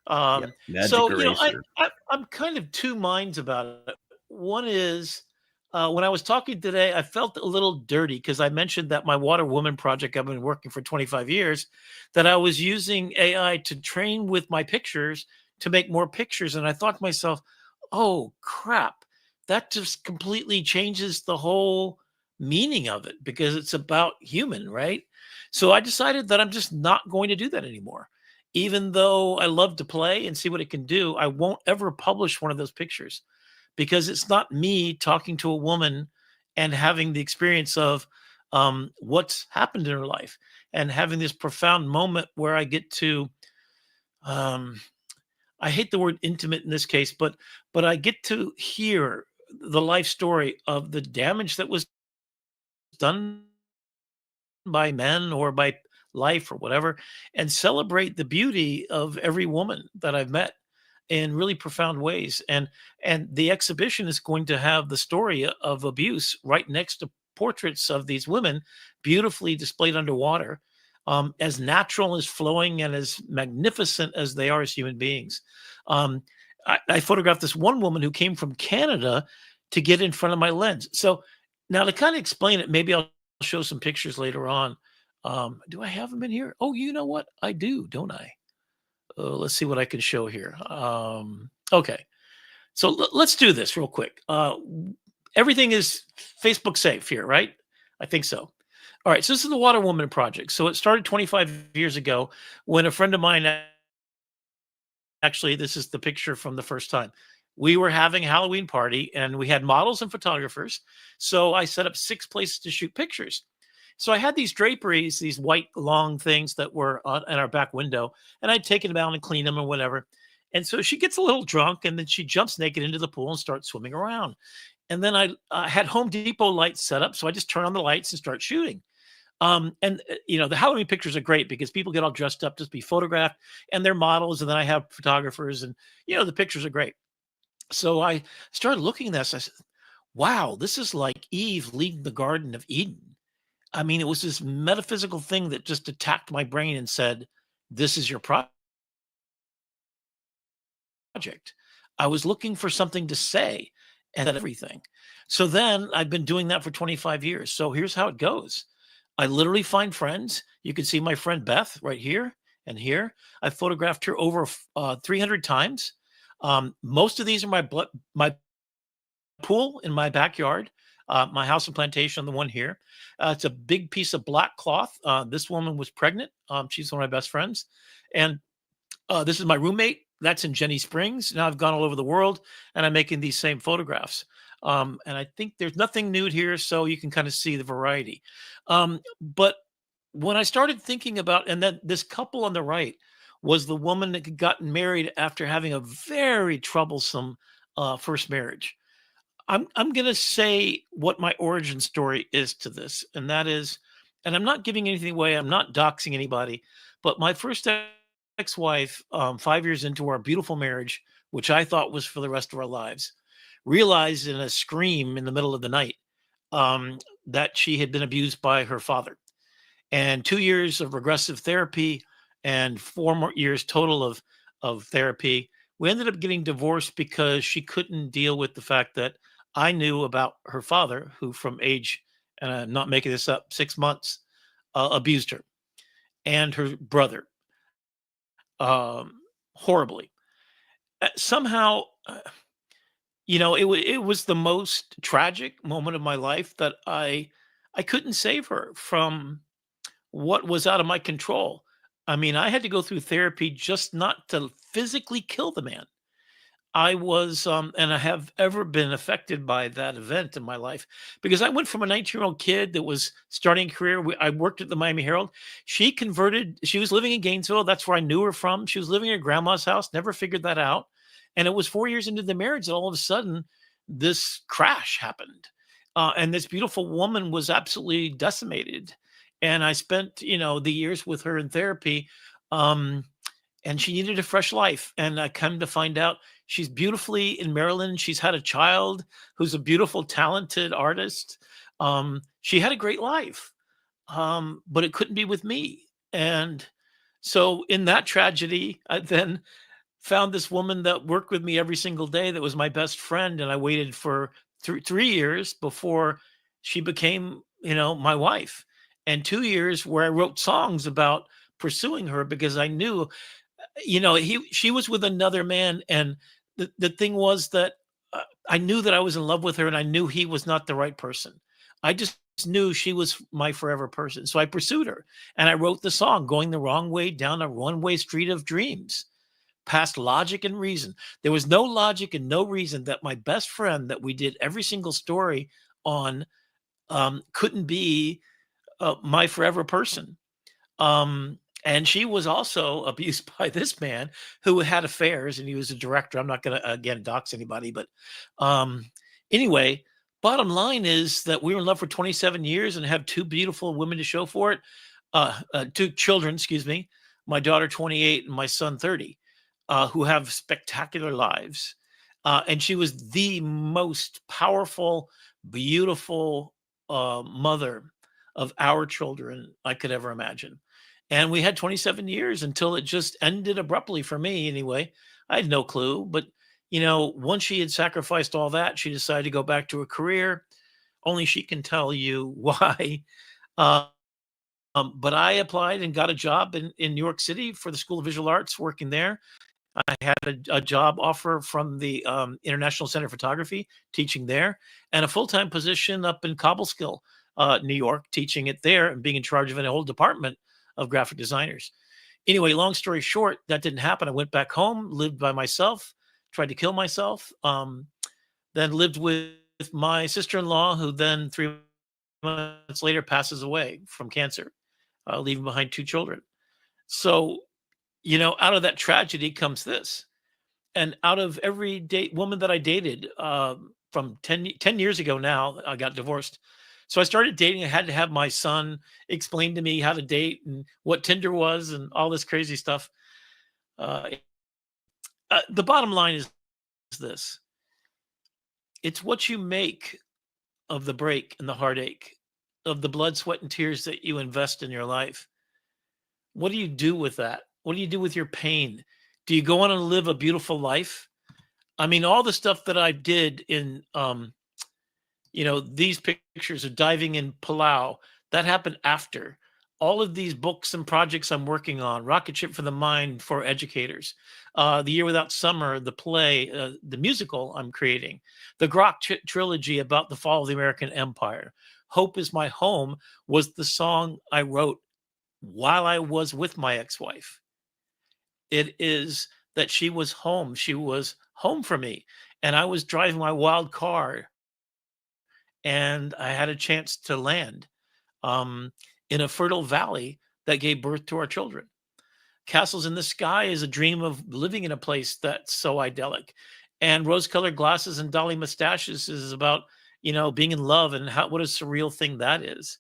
Yeah, magic So eraser. I'm kind of two minds about it. One is when I was talking today, I felt a little dirty because I mentioned that my Water Woman project I've been working for 25 years, that I was using AI to train with my pictures to make more pictures, and I thought to myself, "Oh crap, that just completely changes the whole meaning of it because it's about human, right?" So I decided that I'm just not going to do that anymore. Even though I love to play and see what it can do, I won't ever publish one of those pictures because it's not me talking to a woman and having the experience of what's happened in her life and having this profound moment where I get to um, I hate the word intimate in this case, but I get to hear the life story of the damage that was done by men or by life or whatever, and celebrate the beauty of every woman that I've met in really profound ways. And the exhibition is going to have the story of abuse right next to portraits of these women beautifully displayed underwater, as natural, as flowing, and as magnificent as they are as human beings. I photographed this one woman who came from Canada to get in front of my lens. So now to kind of explain it, maybe I'll show some pictures later on. Do I have them in here? Oh, you know what? I do, don't I? Let's see what I can show here. Okay. So let's do this real quick. Everything is Facebook safe here, right? I think so. All right. So this is the Water Woman Project. So it started 25 years ago when a friend of mine, actually, this is the picture from the first time. We were having a Halloween party and we had models and photographers. So I set up 6 places to shoot pictures. So I had these draperies, these white long things that were in our back window, and I'd taken them out and clean them or whatever. And so she gets a little drunk, and then she jumps naked into the pool and starts swimming around. And then I had Home Depot lights set up, so I just turn on the lights and start shooting. The Halloween pictures are great because people get all dressed up just to be photographed, and they're models, and then I have photographers, and the pictures are great. So I started looking at this. I said, "Wow, this is like Eve leaving the Garden of Eden." I mean, it was this metaphysical thing that just attacked my brain and said, "This is your project." I was looking for something to say and that everything. So then I've been doing that for 25 years. So here's how it goes. I literally find friends. You can see my friend Beth right here and here. I photographed her over 300 times. Most of these are my pool in my backyard, my house and plantation, the one here. It's a big piece of black cloth. This woman was pregnant. She's one of my best friends. And this is my roommate. That's in Jenny Springs. Now I've gone all over the world and I'm making these same photographs. And I think there's nothing nude here, so you can kind of see the variety. But when I started thinking about, and then this couple on the right was the woman that had gotten married after having a very troublesome first marriage. I'm gonna say what my origin story is to this, and that is, and I'm not giving anything away. I'm not doxing anybody, but my first ex-wife, 5 years into our beautiful marriage, which I thought was for the rest of our lives, realized in a scream in the middle of the night that she had been abused by her father. And 2 years of regressive therapy and 4 more years total of therapy. We ended up getting divorced because she couldn't deal with the fact that I knew about her father, who from age, and I'm not making this up, 6 months, abused her, and her brother horribly. Somehow, it was the most tragic moment of my life that I couldn't save her from what was out of my control. I mean, I had to go through therapy just not to physically kill the man. I was, and I have ever been affected by that event in my life because I went from a 19-year-old kid that was starting a career. I worked at the Miami Herald. She converted, she was living in Gainesville. That's where I knew her from. She was living in her grandma's house, never figured that out. And it was 4 years into the marriage that all of a sudden this crash happened. And this beautiful woman was absolutely decimated. And I spent, the years with her in therapy. And she needed a fresh life. And I come to find out she's beautifully in Maryland. She's had a child who's a beautiful, talented artist. She had a great life, but it couldn't be with me. And so, in that tragedy, I then found this woman that worked with me every single day that was my best friend. And I waited for 3 years before she became, my wife, and 2 years where I wrote songs about pursuing her because I knew she was with another man, and the thing was that I knew that I was in love with her, and I knew he was not the right person. I just knew she was my forever person, so I pursued her, and I wrote the song "Going the Wrong Way Down a One-Way Street of Dreams," past logic and reason. There was no logic and no reason that my best friend that we did every single story on couldn't be my forever person. And she was also abused by this man who had affairs, and he was a director. I'm not going to again dox anybody, but um, anyway, bottom line is that we were in love for 27 years and have two beautiful women to show for it. Two children, excuse me, my daughter 28 and my son 30, who have spectacular lives. And she was the most powerful, beautiful mother of our children I could ever imagine. And we had 27 years until it just ended abruptly for me anyway. I had no clue, but once she had sacrificed all that, she decided to go back to her career. Only she can tell you why. Uh, but I applied and got a job in New York City for the School of Visual Arts, working there. I had a job offer from the International Center of Photography, teaching there, and a full-time position up in Cobleskill, New York, teaching it there and being in charge of a whole department of graphic designers. Anyway, long story short, that didn't happen. I went back home, lived by myself, tried to kill myself, then lived with my sister-in-law, who then 3 months later passes away from cancer, leaving behind 2 children. So, out of that tragedy comes this. And out of every woman that I dated, from 10 years ago now, I got divorced. So I started dating. I had to have my son explain to me how to date and what Tinder was and all this crazy stuff. Uh, the bottom line is this: it's what you make of the break and the heartache, of the blood, sweat, and tears that you invest in your life. What do you do with that? What do you do with your pain? Do you go on and live a beautiful life? I mean, all the stuff that I did in, these pictures of diving in Palau, that happened after. All of these books and projects I'm working on, Rocket Ship for the Mind for educators, The Year Without Summer, the play, the musical I'm creating, the Grok trilogy about the fall of the American Empire. Hope is My Home was the song I wrote while I was with my ex-wife. It is that she was home. She was home for me. And I was driving my wild car and I had a chance to land um, in a fertile valley that gave birth to our children. Castles in the Sky is a dream of living in a place that's so idyllic. And Rose Colored Glasses and Dolly Mustaches is about, being in love and what a surreal thing that is.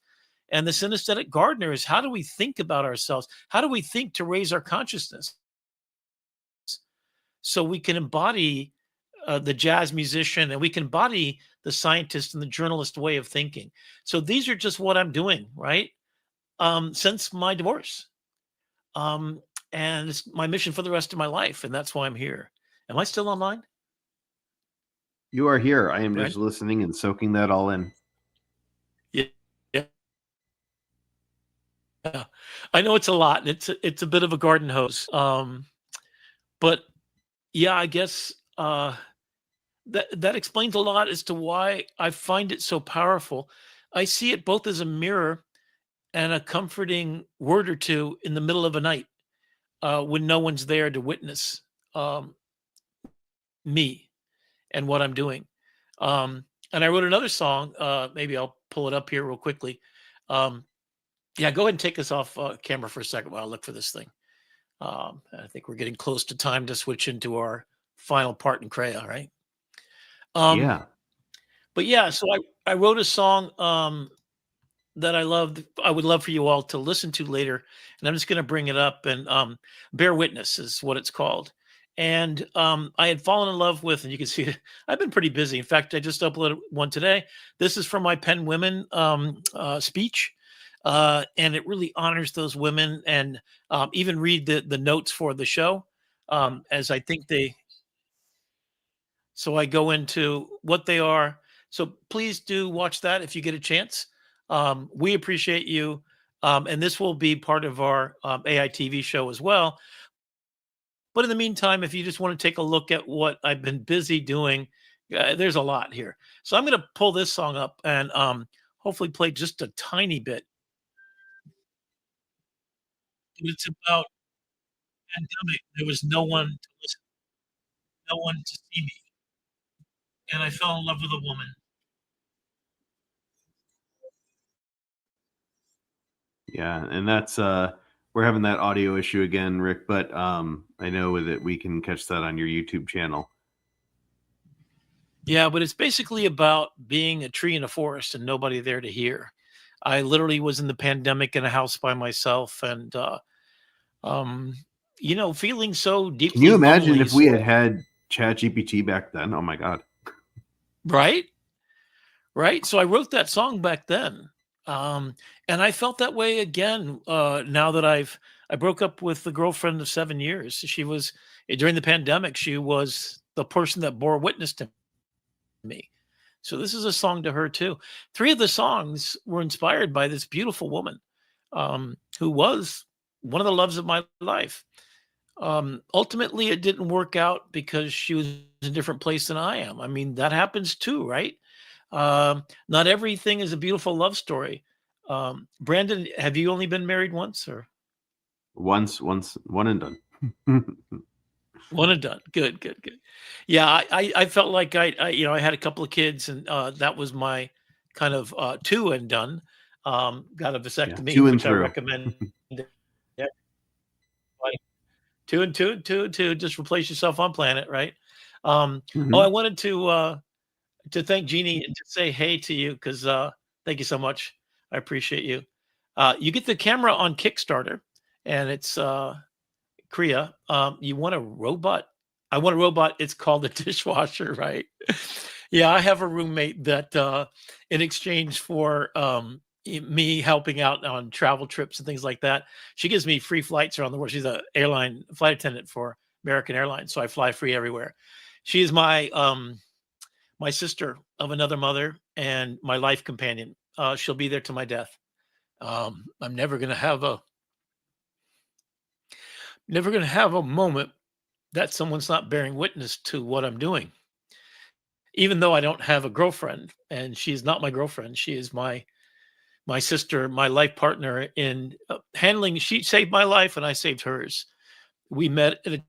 And the Synesthetic Gardener is, how do we think about ourselves? How do we think to raise our consciousness so we can embody the jazz musician and we can embody the scientist and the journalist way of thinking? So these are just what I'm doing, right? Since my divorce. And it's my mission for the rest of my life. And that's why I'm here. Am I still online? You are here. I am Right. just listening and soaking that all in. Yeah. Yeah. I know it's a lot, and it's a bit of a garden hose. But yeah, I guess that explains a lot as to why I find it so powerful. I see it both as a mirror and a comforting word or two in the middle of a night, when no one's there to witness me and what I'm doing. And I wrote another song. Maybe I'll pull it up here real quickly. Yeah, go ahead and take us off camera for a second while I look for this thing. I think we're getting close to time to switch into our final part in Krea, right? Yeah. But yeah, so I wrote a song that I would love for you all to listen to later, and I'm just going to bring it up. And Bear Witness is what it's called. And I had fallen in love with, and you can see it, I've been pretty busy. In fact, I just uploaded one today. This is from my Pen Women speech. And it really honors those women, and even read the notes for the show, as I think so I go into what they are. So please do watch that if you get a chance. We appreciate you. And this will be part of our AITV show as well. But in the meantime, if you just want to take a look at what I've been busy doing, there's a lot here. So I'm going to pull this song up and hopefully play just a tiny bit. It's about pandemic. There was no one to listen, no one to see me, and I fell in love with a woman. Yeah. And that's we're having that audio issue again, Rick, but I know that we can catch that on your YouTube channel. Yeah, but it's basically about being a tree in a forest and nobody there to hear. I literally was in the pandemic in a house by myself, and um, feeling so Can deeply you imagine lonely. if we had ChatGPT back then? Oh my God. Right? Right. So I wrote that song back then. And I felt that way again, now that I broke up with the girlfriend of 7 years. She was, during the pandemic, she was the person that bore witness to me. So this is a song to her too. 3 of the songs were inspired by this beautiful woman, who was one of the loves of my life. Ultimately, it didn't work out because she was in a different place than I am. I mean, that happens too, right? Not everything is a beautiful love story. Brandon, have you only been married once, or Once, one and done. one and done? Good, good, good. Yeah, I felt like I had a couple of kids, and that was my kind of to and done. Got a Yeah, vasectomy, to and which I through. recommend. Everybody. Two and two and two and two. Just replace yourself on planet, right? Oh, I Mhm. wanted to thank Jeannie and to say hey to you because thank you so much. I appreciate you. You get the camera on Kickstarter, and it's Krea. You want a robot? I want a robot. It's called a dishwasher, right? Yeah, I have a roommate that, in exchange for me helping out on travel trips and things like that, she gives me free flights around the world. She's a airline flight attendant for American Airlines, so I fly free everywhere. She is my sister of another mother and my life companion. She'll be there to my death. I'm never gonna have a moment that someone's not bearing witness to what I'm doing. Even though I don't have a girlfriend, and she's not my girlfriend, she is my sister, my life partner in handling. She saved my life, and I saved hers. We met at a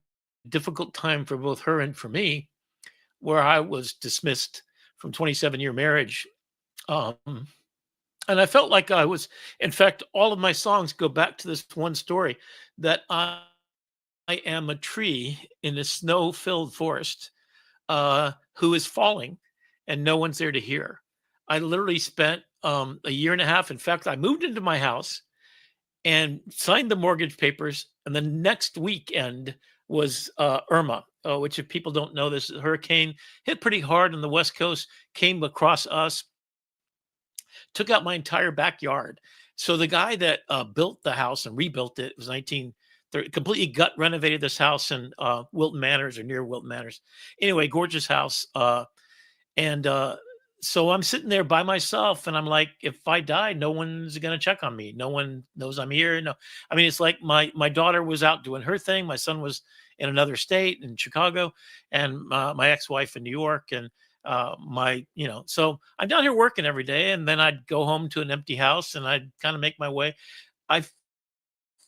difficult time for both her and for me, where I was dismissed from 27-year marriage. Um, and I felt like I was. In fact, all of my songs go back to this one story that I am a tree in a snow-filled forest who is falling, and no one's there to hear. I literally spent a year and a half. In fact, I moved into my house and signed the mortgage papers, and the next weekend was Irma, which, if people don't know, this hurricane hit pretty hard on the West Coast, came across us, took out my entire backyard. So the guy that built the house and rebuilt it, it was 1930, completely gut renovated this house in Wilton Manors or near Wilton Manors. Anyway, gorgeous house. And so I'm sitting there by myself, and I'm like, if I die, no one's gonna check on me. No one knows I'm here. No, I mean, it's like my daughter was out doing her thing. My son was in another state in Chicago, and my ex-wife in New York, and so I'm down here working every day, and then I'd go home to an empty house, and I'd kind of make my way. I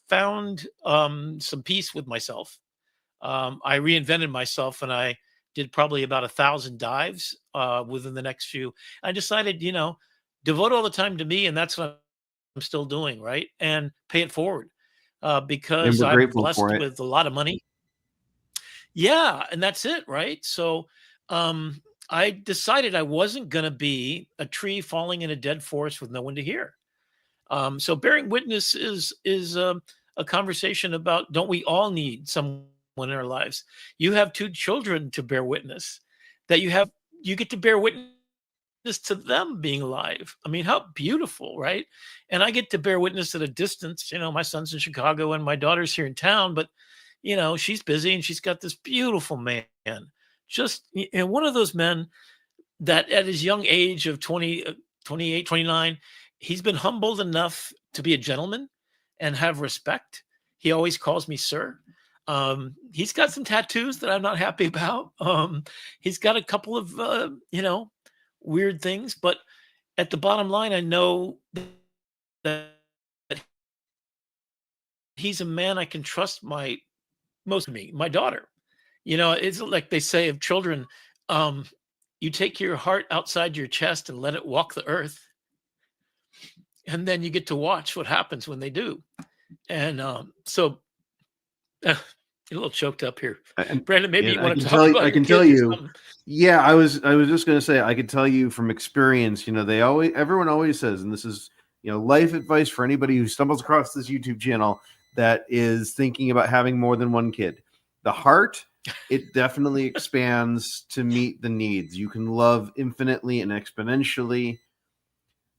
found some peace with myself. I reinvented myself, and I did probably about 1,000 dives within the next few. I decided, devote all the time to me, and that's what I'm still doing, right? And pay it forward And because we're I'm grateful for blessed it. with a lot of money. Yeah, and that's it, right? So I decided I wasn't going to be a tree falling in a dead forest with no one to hear. So bearing witness is a conversation about, don't we all need someone in our lives? You have two children to bear witness that you get to bear witness to them being alive. I mean, how beautiful, right? And I get to bear witness at a distance. My son's in Chicago and my daughter's here in town, but she's busy and she's got this beautiful man. Just one of those men that at his young age of 20, 28, 29, he's been humbled enough to be a gentleman and have respect. He always calls me sir. He's got some tattoos that I'm not happy about. He's got a couple of, weird things, but at the bottom line, I know that he's a man I can trust most of me, my daughter. It's like they say of children, um, you take your heart outside your chest and let it walk the earth, and then you get to watch what happens when they do. And so, a little choked up here. And Brandon, maybe yeah, you want to talk I about your can tell kids or you. something. Yeah, I was just gonna say I could tell you from experience. Everyone always says, and this is life advice for anybody who stumbles across this YouTube channel that is thinking about having more than one kid. The heart, it definitely expands to meet the needs. You can love infinitely and exponentially.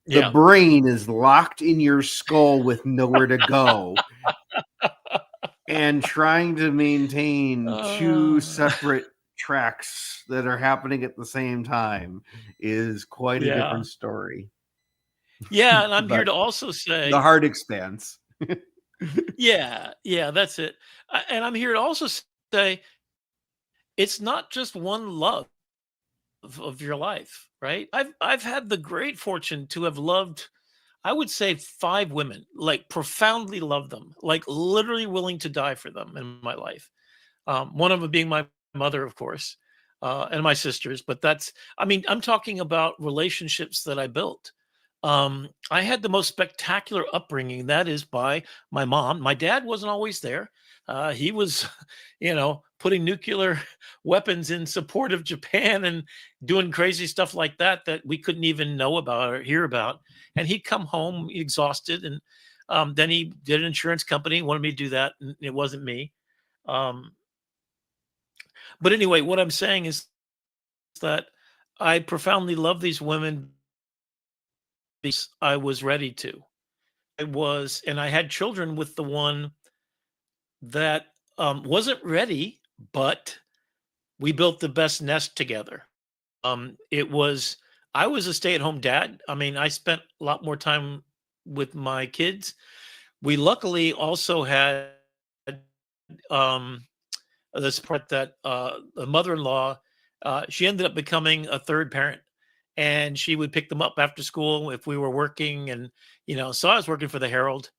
The Yeah, brain is locked in your skull with nowhere to go. And trying to maintain two uh, separate tracks that are happening at the same time is quite a yeah, different story. yeah. And I'm here But to also the say, heart expands. yeah, yeah, that's it. And I'm here to also say, it's not just one love of your life, right? I've had the great fortune to have loved, I would say, 5 women, like profoundly love them, like literally willing to die for them in my life. One of them being my mother, of course. and my sisters. But I mean, I'm talking about relationships that I built. I had the most spectacular upbringing. That is by my mom. My dad wasn't always there. He was, putting nuclear weapons in support of Japan and doing crazy stuff like that we couldn't even know about or hear about. And he'd come home exhausted, and then he did an insurance company, wanted me to do that, and it wasn't me. Um, but anyway, what I'm saying is that I profoundly love these women because I was ready to. And I had children with the one that wasn't ready, but we built the best nest together. It was, I was a stay at home dad. I mean, I spent a lot more time with my kids. We luckily also had um, this part that the mother-in-law, she ended up becoming a third parent, and she would pick them up after school if we were working. And so I was working for the Herald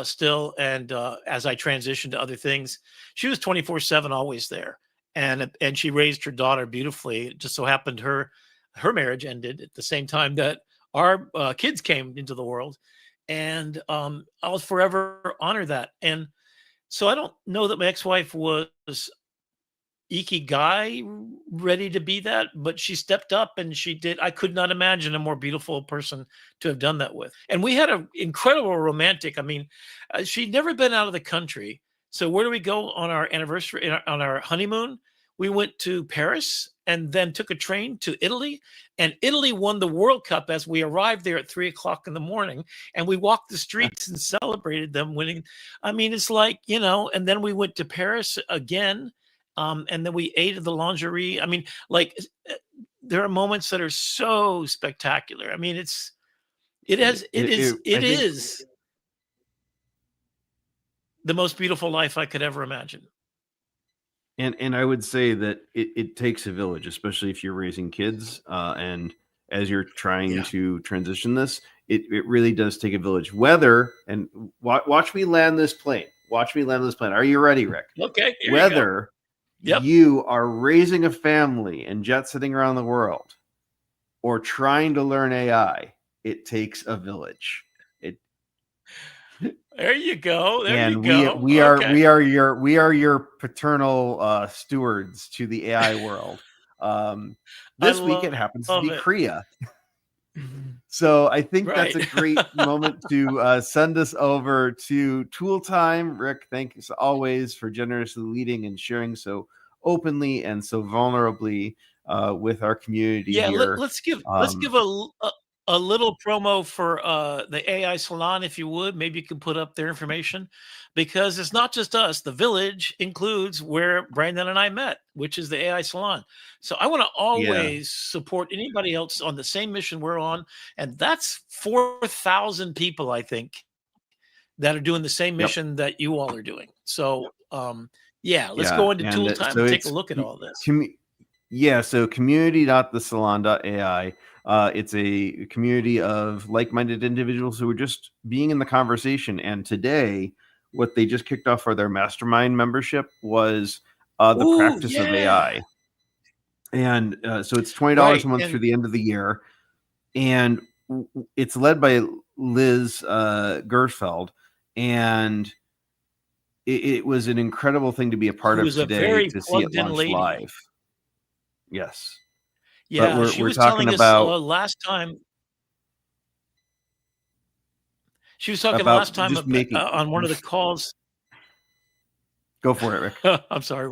still, and as I transitioned to other things, she was 24/7 always there. And she raised her daughter beautifully. It just so happened her marriage ended at the same time that our kids came into the world. And I'll forever honor that. And so I don't know that my ex-wife was ikigai ready to be that, but she stepped up and she did. I could not imagine a more beautiful person to have done that with. And we had an incredible romantic. I mean, she'd never been out of the country. So where do we go on our anniversary, on our honeymoon? We went to Paris and then took a train to Italy. And Italy won the World Cup as we arrived there at 3 o'clock in the morning. And we walked the streets and celebrated them winning. I mean, it's like, and then we went to Paris again. And then we ate at the lingerie. I mean, like, there are moments that are so spectacular. I mean, it is the most beautiful life I could ever imagine. And I would say that it takes a village, especially if you're raising kids. And as you're trying to transition this, it really does take a village. And watch me land this plane. Watch me land this plane. Are you ready, Rick? Okay. Whether you are raising a family and jet setting around the world or trying to learn AI, it takes a village. There you go. We are your paternal stewards to the AI world. This week it happens to be Krea. So I think that's a great moment to send us over to Tool Time. Rick, thank you as always for generously leading and sharing so openly and so vulnerably with our community here. Let's give a little promo for the AI Salon, if you would. Maybe you can put up their information, because it's not just us. The village includes where Brandon and I met, which is the AI Salon. So I want to always support anybody else on the same mission we're on. And that's 4,000 people, I think, that are doing the same mission that you all are doing. So, let's go into Tool Time and take a look at all this. So community.thesalon.ai. It's a community of like-minded individuals who are just being in the conversation. And today, what they just kicked off for their mastermind membership was the practice of AI. And so it's $20 a month through the end of the year. And it's led by Liz Gerfeld. And it was an incredible thing to be a part of today, to see it launch live. Yes. Yeah, but she was talking telling about us last time. She was talking last time on one of the calls. Go for it, Rick. I'm sorry,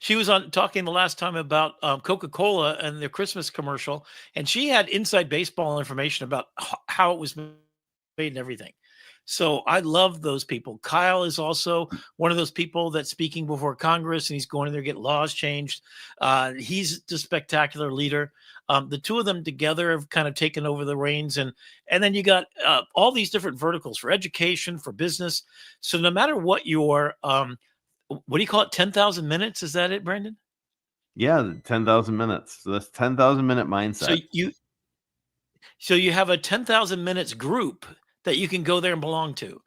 she was talking the last time about Coca-Cola and their Christmas commercial, and she had inside baseball information about how it was made and everything. So I love those people. Kyle is also one of those people that's speaking before Congress, and he's going in there to get laws changed. He's a spectacular leader. The two of them together have kind of taken over the reins, and then you got all these different verticals for education, for business. So no matter what your what do you call it? 10,000 minutes? Is that it, Brandon? Yeah, 10,000 minutes. So that's 10,000 minute mindset. So you have a 10,000 minutes group that you can go there and belong to.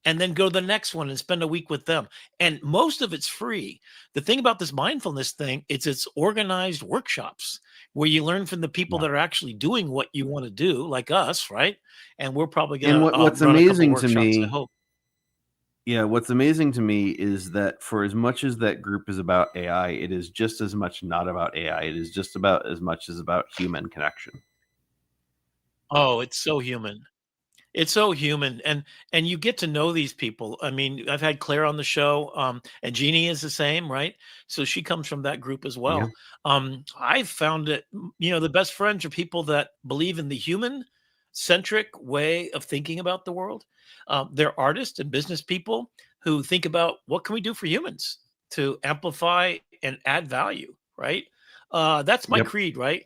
and then go to the next one and spend a week with them. And most of it's free. The thing about this mindfulness thing, it's organized workshops where you learn from the people Yeah. that are actually doing what you want to do, like us, right? And we're probably And going to what's run a couple amazing to workshops, I me, hope. yeah, what's amazing to me is that for as much as that group is about AI, it is just as much not about AI. It is just about as much as about human connection. Oh, it's so human. It's so human, and you get to know these people. I mean, I've had Claire on the show, and Jeannie is the same, right? So she comes from that group as Yeah. well. I've found it, the best friends are people that believe in the human centric way of thinking about the world. They're artists and business people who think about what can we do for humans to amplify and add value, right? That's my Yep. creed, right?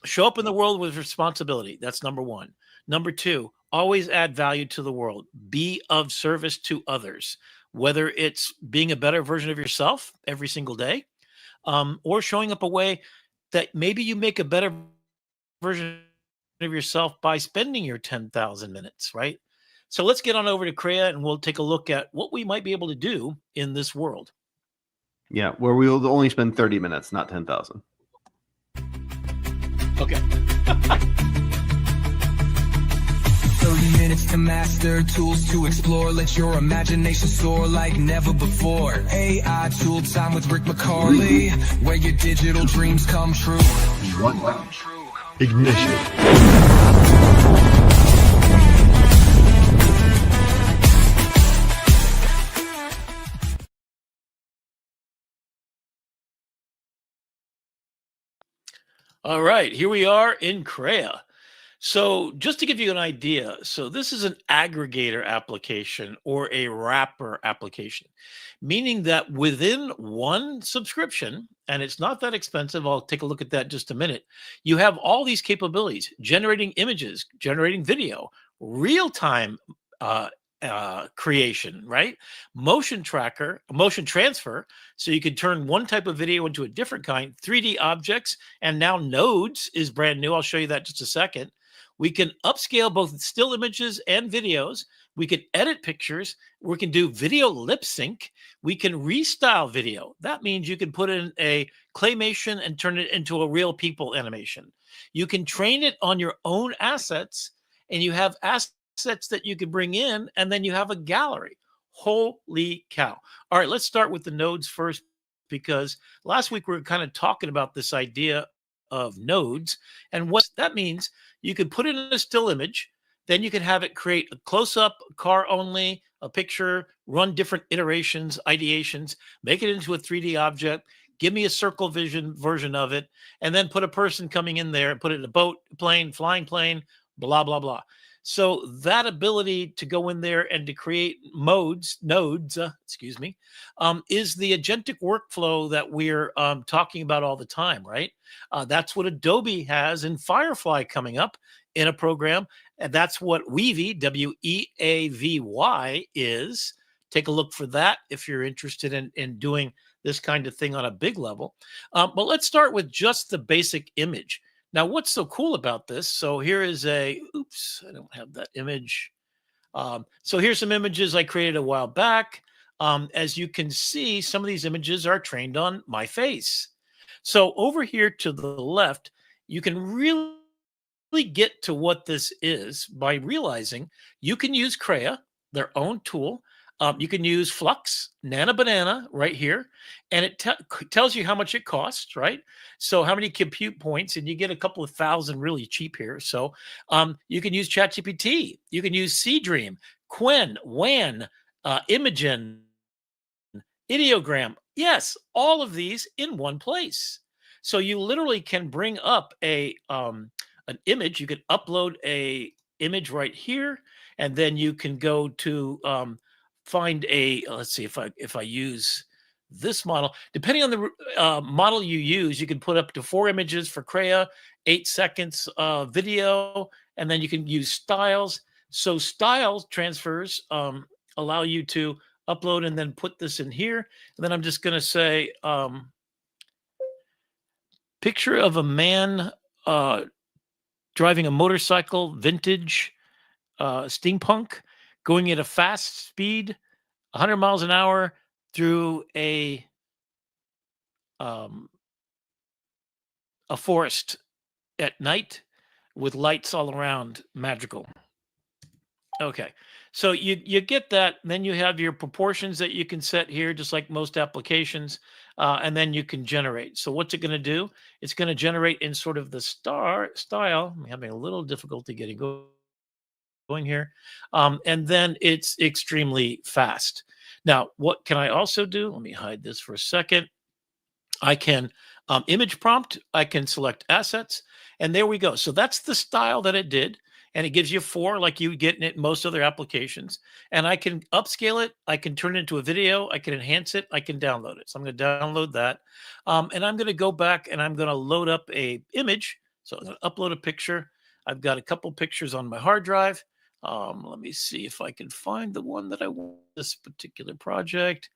Show up in the world with responsibility. That's number one. Number two, always add value to the world. Be of service to others, whether it's being a better version of yourself every single day, or showing up a way that maybe you make a better version of yourself by spending your 10,000 minutes, right? So let's get on over to Krea and we'll take a look at what we might be able to do in this world. Yeah. Where we'll only spend 30 minutes, not 10,000. Okay. 30 minutes to master, tools to explore. Let your imagination soar like never before. AI Tool Time with Rick McCawley, where your digital dreams come true. Ignition. All right, here we are in Krea. So, just to give you an idea, so this is an aggregator application or a wrapper application, meaning that within one subscription, and it's not that expensive, I'll take a look at that in just a minute, you have all these capabilities generating images, generating video, real time uh, creation, right? Motion tracker, motion transfer. So you can turn one type of video into a different kind, 3D objects, and now nodes is brand new. I'll show you that in just a second. We can upscale both still images and videos. We can edit pictures. We can do video lip sync. We can restyle video. That means you can put in a claymation and turn it into a real people animation. You can train it on your own assets, and you have assets that you can bring in, and then you have a gallery. Holy cow. All right, let's start with the nodes first, because last week we were kind of talking about this idea of nodes. And what that means, you could put it in a still image, then you can have it create a close up, car only, a picture, run different iterations, ideations, make it into a 3D object, give me a circle vision version of it, and then put a person coming in there and put it in a boat, plane, flying plane, blah, blah, blah. So that ability to go in there and to create nodes, excuse me, is the agentic workflow that we're talking about all the time, right? That's what Adobe has in Firefly coming up in a program. And that's what Weavy, Weavy is. Take a look for that if you're interested in doing this kind of thing on a big level. But let's start with just the basic image. Now, what's so cool about this? So here is oops, I don't have that image. So here's some images I created a while back. As you can see, some of these images are trained on my face. So over here to the left, you can really get to what this is by realizing you can use Krea, their own tool. You can use Flux, Nana Banana right here, and it tells you how much it costs, right? So how many compute points, and you get a couple of thousand really cheap here. So you can use ChatGPT, you can use Seedream, Quen, WAN, Imogen, Ideogram. Yes, all of these in one place. So you literally can bring up an image. You can upload a image right here, and then you can go to find a. Let's see if I use this model. Depending on the model you use, you can put up to 4 images for Krea, 8 seconds video, and then you can use styles. So style transfers allow you to upload and then put this in here. And then I'm just going to say picture of a man driving a motorcycle, vintage steampunk. going at a fast speed, 100 miles an hour through um, a forest at night with lights all around. Magical. Okay. So you get that. Then you have your proportions that you can set here, just like most applications, and then you can generate. So what's it going to do? It's going to generate in sort of the star style. I'm having a little difficulty getting going here, and then it's extremely fast. Now, what can I also do? Let me hide this for a second. I can image prompt, I can select assets, and there we go. So that's the style that it did. And it gives you 4 like you get in it in most other applications. And I can upscale it. I can turn it into a video. I can enhance it. I can download it. So I'm going to download that. And I'm going to go back and I'm going to load up a image. So I'm going to upload a picture. I've got a couple pictures on my hard drive. Let me see if I can find the one that I want this particular project.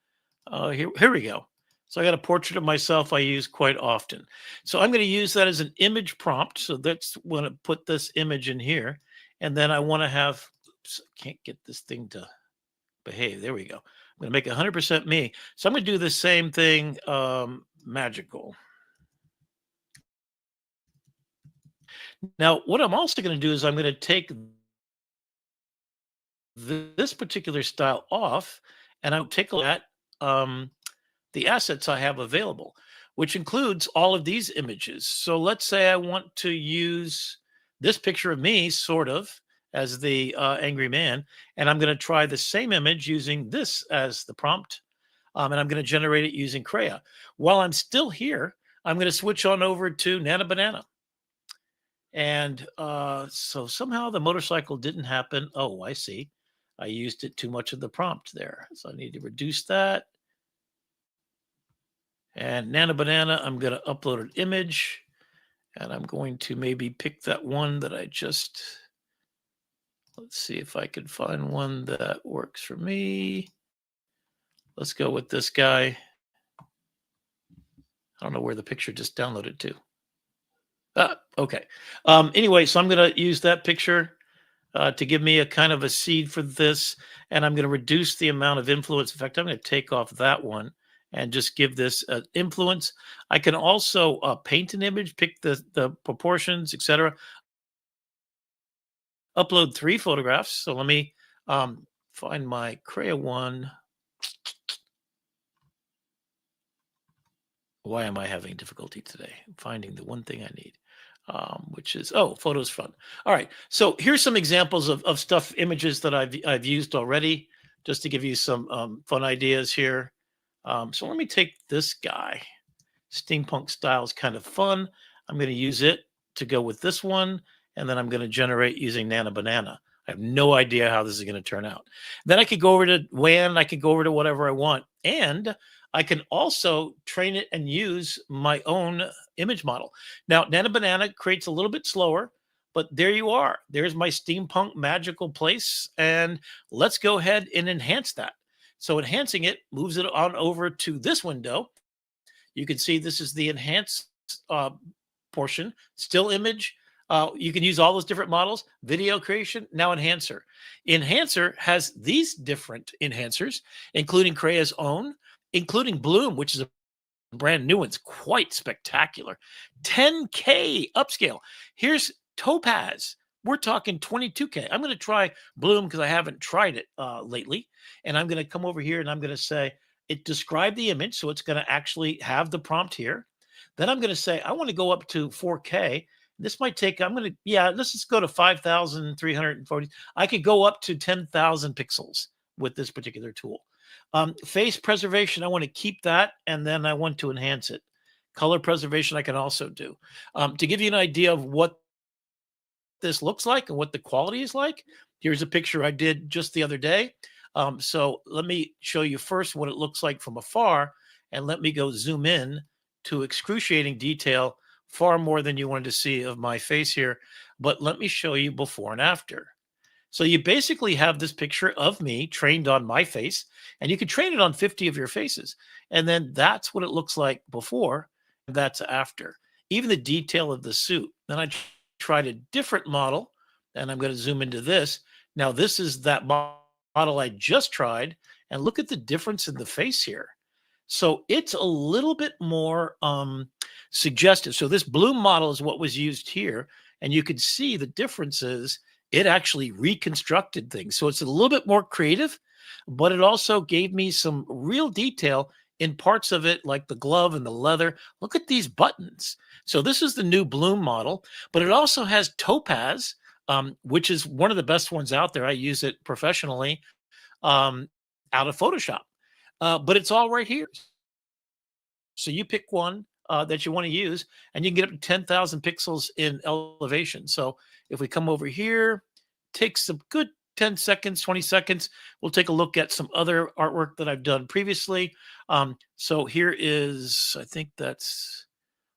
Here we go. So I got a portrait of myself I use quite often. So I'm going to use that as an image prompt. So that's when I put this image in here. And then I want to have, oops, I can't get this thing to behave. There we go. I'm going to make 100% me. So I'm going to do the same thing, magical. Now, what I'm also going to do is I'm going to take this particular style off and I'll take a look at the assets I have available, which includes all of these images. So let's say I want to use this picture of me, sort of, as the angry man, and I'm going to try the same image using this as the prompt, and I'm going to generate it using Krea. While I'm still here, I'm going to switch on over to Nana Banana. And so somehow the motorcycle didn't happen. Oh, I see. I used it too much of the prompt there. So I need to reduce that. And Nana Banana, I'm going to upload an image. And I'm going to maybe pick that one that I just, let's see if I can find one that works for me. Let's go with this guy. I don't know where the picture just downloaded to. Okay. Anyway, so I'm going to use that picture to give me a kind of a seed for this. And I'm going to reduce the amount of influence. In fact, I'm going to take off that one and just give this influence. I can also paint an image, pick the proportions, etc. Upload 3 photographs. So let me find my Krea one. Why am I having difficulty today? Finding the one thing I need, which is, photos fun. All right. So here's some examples of stuff, images that I've used already, just to give you some fun ideas here. So let me take this guy. Steampunk style is kind of fun. I'm going to use it to go with this one, and then I'm going to generate using Nana Banana. I have no idea how this is going to turn out. Then I could go over to WAN. I could go over to whatever I want. And I can also train it and use my own image model. Now, Nana Banana creates a little bit slower, but there you are. There's my steampunk magical place. And let's go ahead and enhance that. So enhancing it moves it on over to this window. You can see this is the enhanced portion, still image. You can use all those different models, video creation, now enhancer. Enhancer has these different enhancers, including Krea's own, including Bloom, which is a brand new one. It's quite spectacular. 10K upscale. Here's Topaz. We're talking 22K. I'm going to try Bloom because I haven't tried it lately. And I'm going to come over here and I'm going to say, it described the image. So it's going to actually have the prompt here. Then I'm going to say, I want to go up to 4K. This might take, let's just go to 5,340. I could go up to 10,000 pixels with this particular tool. Face preservation, I want to keep that, and then I want to enhance it. Color preservation, I can also do. To give you an idea of what this looks like and what the quality is like, here's a picture I did just the other day. So let me show you first what it looks like from afar, and let me go zoom in to excruciating detail, far more than you wanted to see of my face here. But let me show you before and after. So you basically have this picture of me trained on my face, and you can train it on 50 of your faces. And then that's what it looks like before, and that's after. Even the detail of the suit. Then I tried a different model, and I'm going to zoom into this. Now, this is that model model I just tried, and look at the difference in the face here. So it's a little bit more suggestive. So this blue model is what was used here, and you could see the differences. It actually reconstructed things. So it's a little bit more creative, but it also gave me some real detail in parts of it, like the glove and the leather. Look at these buttons. So this is the new Bloom model, but it also has Topaz, which is one of the best ones out there. I use it professionally out of Photoshop, but it's all right here. So you pick one that you want to use, and you can get up to 10,000 pixels in elevation. So if we come over here, takes a good 10 seconds, 20 seconds, we'll take a look at some other artwork that I've done previously. So here is, I think that's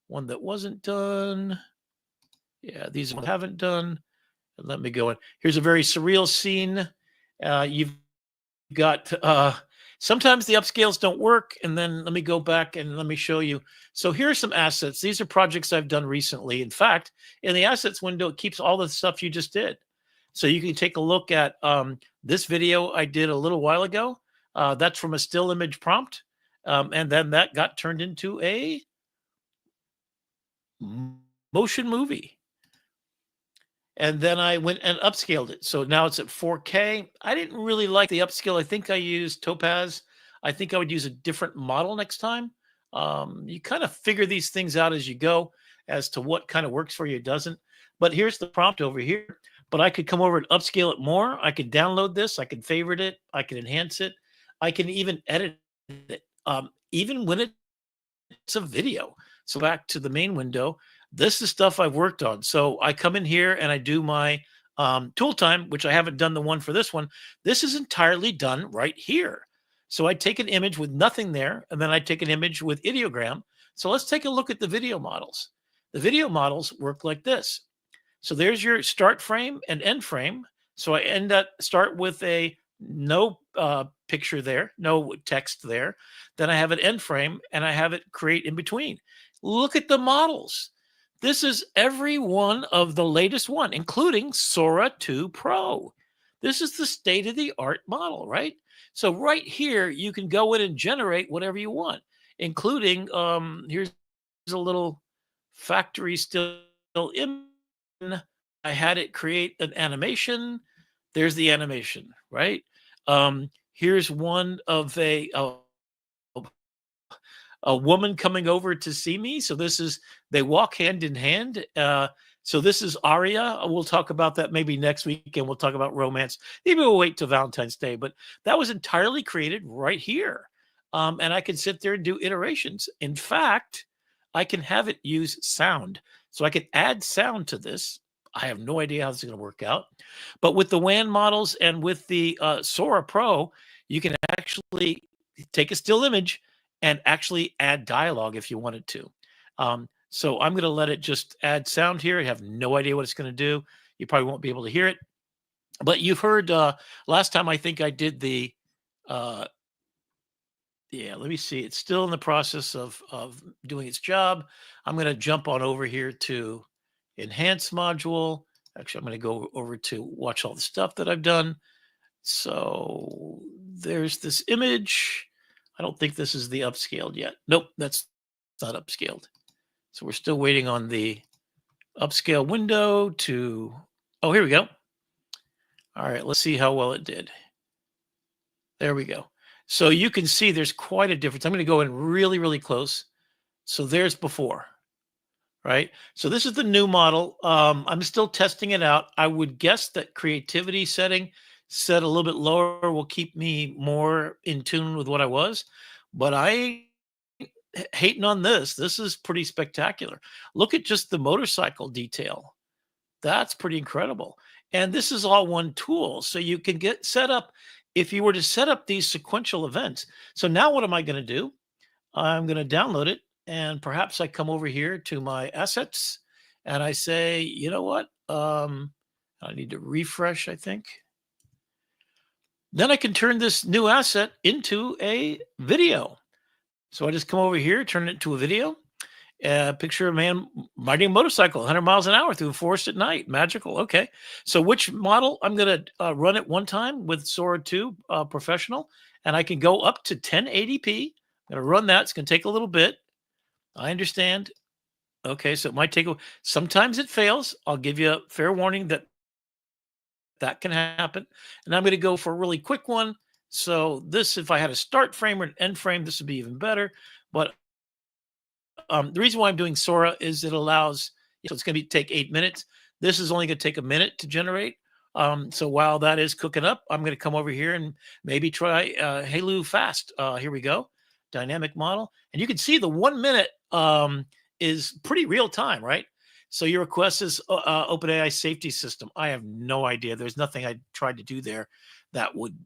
one that wasn't done. Yeah, these ones haven't done. Let me go in. Here's a very surreal scene. You've got sometimes the upscales don't work, and then let me go back and let me show you. So here are some assets. These are projects I've done recently. In fact, in the assets window, it keeps all the stuff you just did. So you can take a look at this video I did a little while ago. That's from a still image prompt, and then that got turned into a motion movie. And then I went and upscaled it. So now it's at 4K. I didn't really like the upscale. I think I used Topaz. I think I would use a different model next time. You kind of figure these things out as you go as to what kind of works for you, doesn't. But here's the prompt over here. But I could come over and upscale it more. I could download this. I could favorite it. I could enhance it. I can even edit it, even when it's a video. So back to the main window. This is stuff I've worked on. So I come in here and I do my tool time, which I haven't done the one for this one. This is entirely done right here. So I take an image with nothing there, and then I take an image with ideogram. So let's take a look at the video models. The video models work like this. So there's your start frame and end frame. So I start with a no picture there, no text there. Then I have an end frame, and I have it create in between. Look at the models. This is every one of the latest one, including Sora 2 Pro. This is the state-of-the-art model, right? So right here, you can go in and generate whatever you want, including, here's a little factory still image. I had it create an animation. There's the animation, right? Here's one of a woman coming over to see me. So this is, they walk hand in hand. So this is Aria. We'll talk about that maybe next week, and we'll talk about romance. Maybe we'll wait till Valentine's Day, but that was entirely created right here. And I can sit there and do iterations. In fact, I can have it use sound. So I can add sound to this. I have no idea how this is going to work out. But with the WAN models and with the Sora Pro, you can actually take a still image and actually add dialogue if you wanted to. So I'm going to let it just add sound here. I have no idea what it's going to do. You probably won't be able to hear it. But you've heard last time I think I did the, yeah, let me see. It's still in the process of doing its job. I'm going to jump on over here to Enhance module. Actually, I'm going to go over to watch all the stuff that I've done. So there's this image. I don't think this is the upscaled yet. Nope, that's not upscaled. So we're still waiting on the upscale window to, oh, here we go. All right, let's see how well it did. There we go. So you can see there's quite a difference. I'm going to go in really, really close. So there's before, right? So this is the new model. I'm still testing it out. I would guess that creativity setting set a little bit lower will keep me more in tune with what I was, but I ain't hating on this. This is pretty spectacular. Look at just the motorcycle detail. That's pretty incredible. And this is all one tool. So you can get set up if you were to set up these sequential events. So now what am I going to do? I'm going to download it, and perhaps I come over here to my assets and I say, you know what? I need to refresh, I think. Then I can turn this new asset into a video. So I just come over here, turn it into a video, Picture a man riding a motorcycle 100 miles an hour through a forest at night. Magical. Okay. So which model? I'm going to run it one time with Sora 2 Professional, and I can go up to 1080p. I'm going to run that. It's going to take a little bit. I understand. Okay. So it might take sometimes it fails. I'll give you a fair warning that that can happen. And I'm going to go for a really quick one. So this, if I had a start frame or an end frame, this would be even better. But the reason why I'm doing Sora is it allows, so it's going to take 8 minutes. This is only going to take a minute to generate. So while that is cooking up, I'm going to come over here and maybe try Halo Fast. Here we go. Dynamic model. And you can see the 1 minute is pretty real time, right? So your request is OpenAI safety system. I have no idea. There's nothing I tried to do there that would,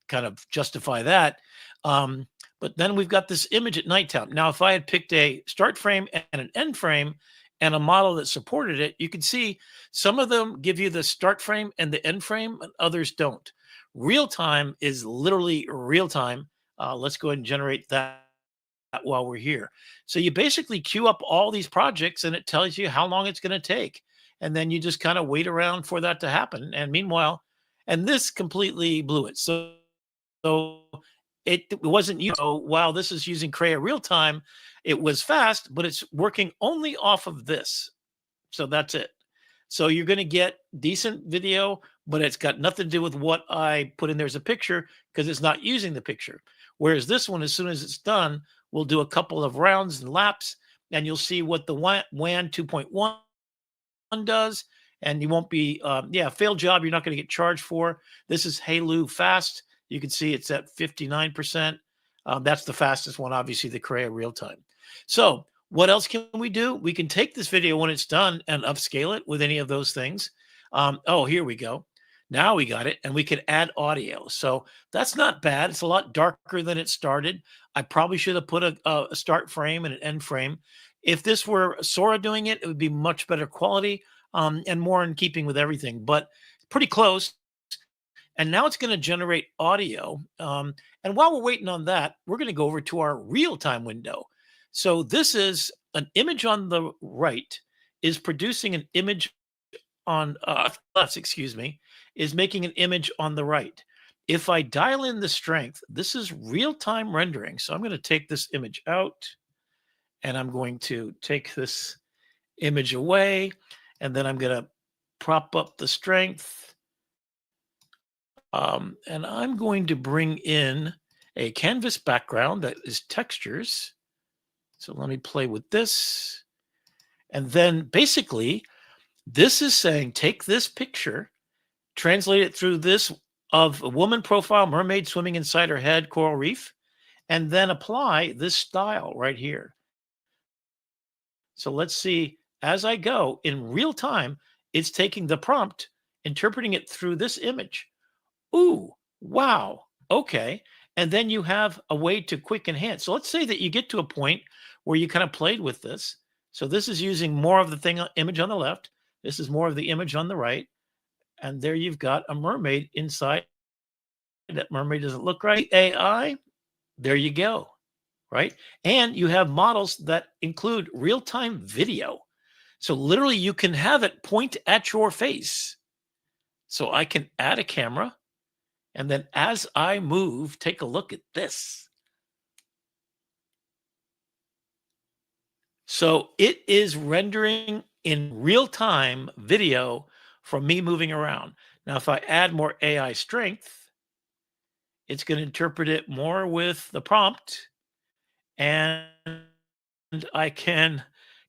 kind of justify that. But then we've got this image at nighttime. Now, if I had picked a start frame and an end frame and a model that supported it, you can see some of them give you the start frame and the end frame, and others don't. Real time is literally real time. Let's go ahead and generate that while we're here. So you basically queue up all these projects and it tells you how long it's going to take. And then you just kind of wait around for that to happen. And meanwhile, and this completely blew it. So it wasn't, while this is using Krea real time, it was fast, but it's working only off of this. So that's it. So you're going to get decent video, but it's got nothing to do with what I put in there as a picture because it's not using the picture. Whereas this one, as soon as it's done, we'll do a couple of rounds and laps, and you'll see what the WAN 2.1 does. And you won't be, failed job, you're not going to get charged for. This is Halo Fast. You can see it's at 59%. That's the fastest one, obviously, the Krea real time. So what else can we do? We can take this video when it's done and upscale it with any of those things. Here we go. Now we got it, and we can add audio. So that's not bad. It's a lot darker than it started. I probably should have put a start frame and an end frame. If this were Sora doing it, it would be much better quality and more in keeping with everything, but pretty close. And now it's going to generate audio. And while we're waiting on that, we're going to go over to our real-time window. So this is an image on the right is producing an image on left, is making an image on the right. If I dial in the strength, this is real-time rendering. So I'm going to take this image out, and I'm going to take this image away, and then I'm going to prop up the strength. And I'm going to bring in a canvas background that is textures. So let me play with this. And then basically, this is saying, take this picture, translate it through this of a woman profile, mermaid swimming inside her head, coral reef, and then apply this style right here. So let's see, as I go in real time, it's taking the prompt, interpreting it through this image. Ooh, wow. Okay. And then you have a way to quick enhance. So let's say that you get to a point where you kind of played with this. So this is using more of the image on the left. This is more of the image on the right. And there you've got a mermaid inside. That mermaid doesn't look right. AI, there you go. Right. And you have models that include real-time video. So literally you can have it point at your face. So I can add a camera. And then as I move, take a look at this. So it is rendering in real-time video from me moving around. Now, if I add more AI strength, it's going to interpret it more with the prompt, and I can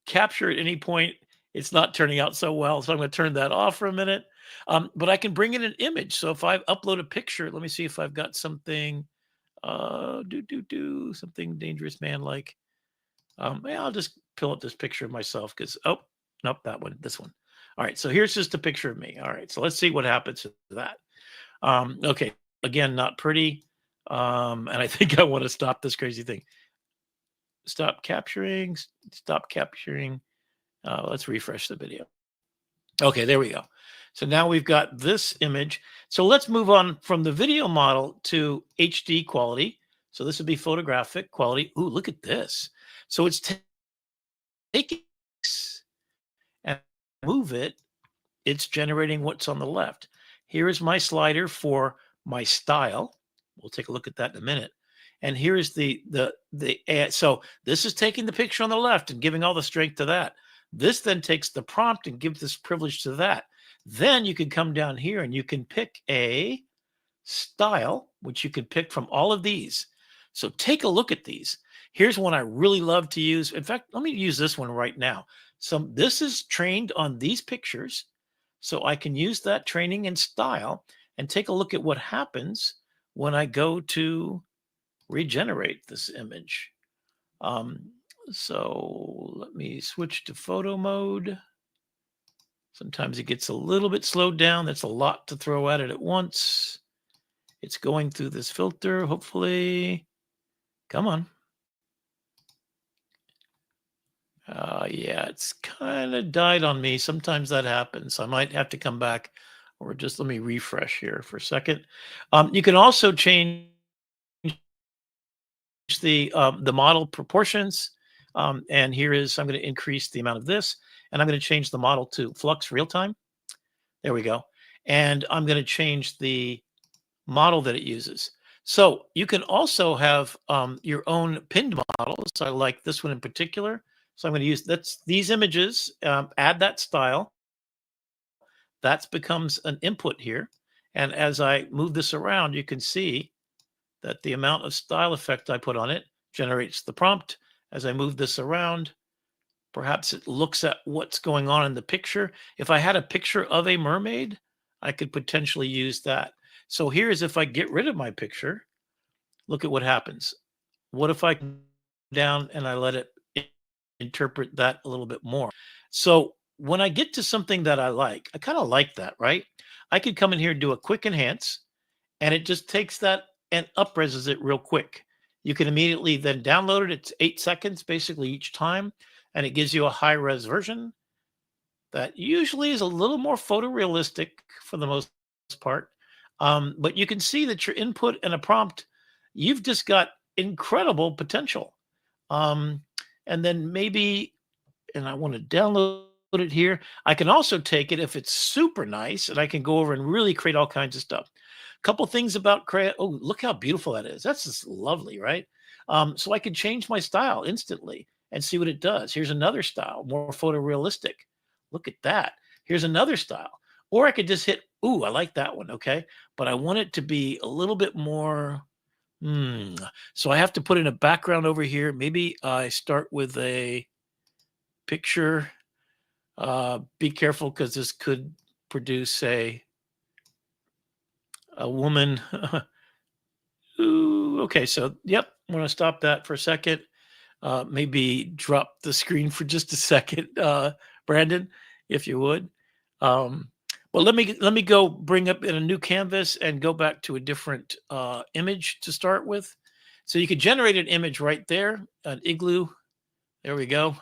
capture at any point. It's not turning out so well, so I'm going to turn that off for a minute. But I can bring in an image. So if I upload a picture, let me see if I've got something, something dangerous man like. I'll just pull up this picture of myself because, nope, that one, this one. All right, so here's just a picture of me. All right, so let's see what happens to that. Okay, again, not pretty. And I think I want to stop this crazy thing. Stop capturing. Let's refresh the video. Okay, there we go. So now we've got this image. So let's move on from the video model to HD quality. So this would be photographic quality. Ooh, look at this. So it's take it and move it, it's generating what's on the left. Here is my slider for my style. We'll take a look at that in a minute. And here is the so this is taking the picture on the left and giving all the strength to that. This then takes the prompt and gives this privilege to that. Then you can come down here and you can pick a style, which you can pick from all of these. So take a look at these. Here's one I really love to use. In fact, let me use this one right now. So this is trained on these pictures. So I can use that training and style and take a look at what happens when I go to regenerate this image. So let me switch to photo mode. Sometimes it gets a little bit slowed down. That's a lot to throw at it at once. It's going through this filter, hopefully. Come on. Yeah, it's kind of died on me. Sometimes that happens. I might have to come back, or just let me refresh here for a second. You can also change the model proportions. And here is, I'm going to increase the amount of this, and I'm going to change the model to flux real time. There we go. And I'm going to change the model that it uses. So you can also have your own pinned models. I like this one in particular. So I'm going to use these images, add that style. That becomes an input here. And as I move this around, you can see that the amount of style effect I put on it generates the prompt. As I move this around, perhaps it looks at what's going on in the picture. If I had a picture of a mermaid, I could potentially use that. So here's if I get rid of my picture, look at what happens. What if I come down and I let it interpret that a little bit more? So when I get to something that I kind of like that, right? I could come in here and do a quick enhance, and it just takes that and up-reses it real quick. You can immediately then download it. It's 8 seconds basically each time, and it gives you a high-res version that usually is a little more photorealistic for the most part. But you can see that your input and a prompt, you've just got incredible potential. And then maybe, and I want to download it here. I can also take it if it's super nice, and I can go over and really create all kinds of stuff. Couple things about Krea. Oh, look how beautiful that is. That's just lovely, right? So I can change my style instantly and see what it does. Here's another style, more photorealistic. Look at that. Here's another style. Or I could just hit, ooh, I like that one, okay? But I want it to be a little bit more, so I have to put in a background over here. Maybe I start with a picture. Be careful, because this could produce a woman. Ooh, okay, so yep, I'm going to stop that for a second. Maybe drop the screen for just a second, Brandon, if you would. Well, let me go bring up in a new canvas and go back to a different image to start with. So you could generate an image right there, an igloo. There we go.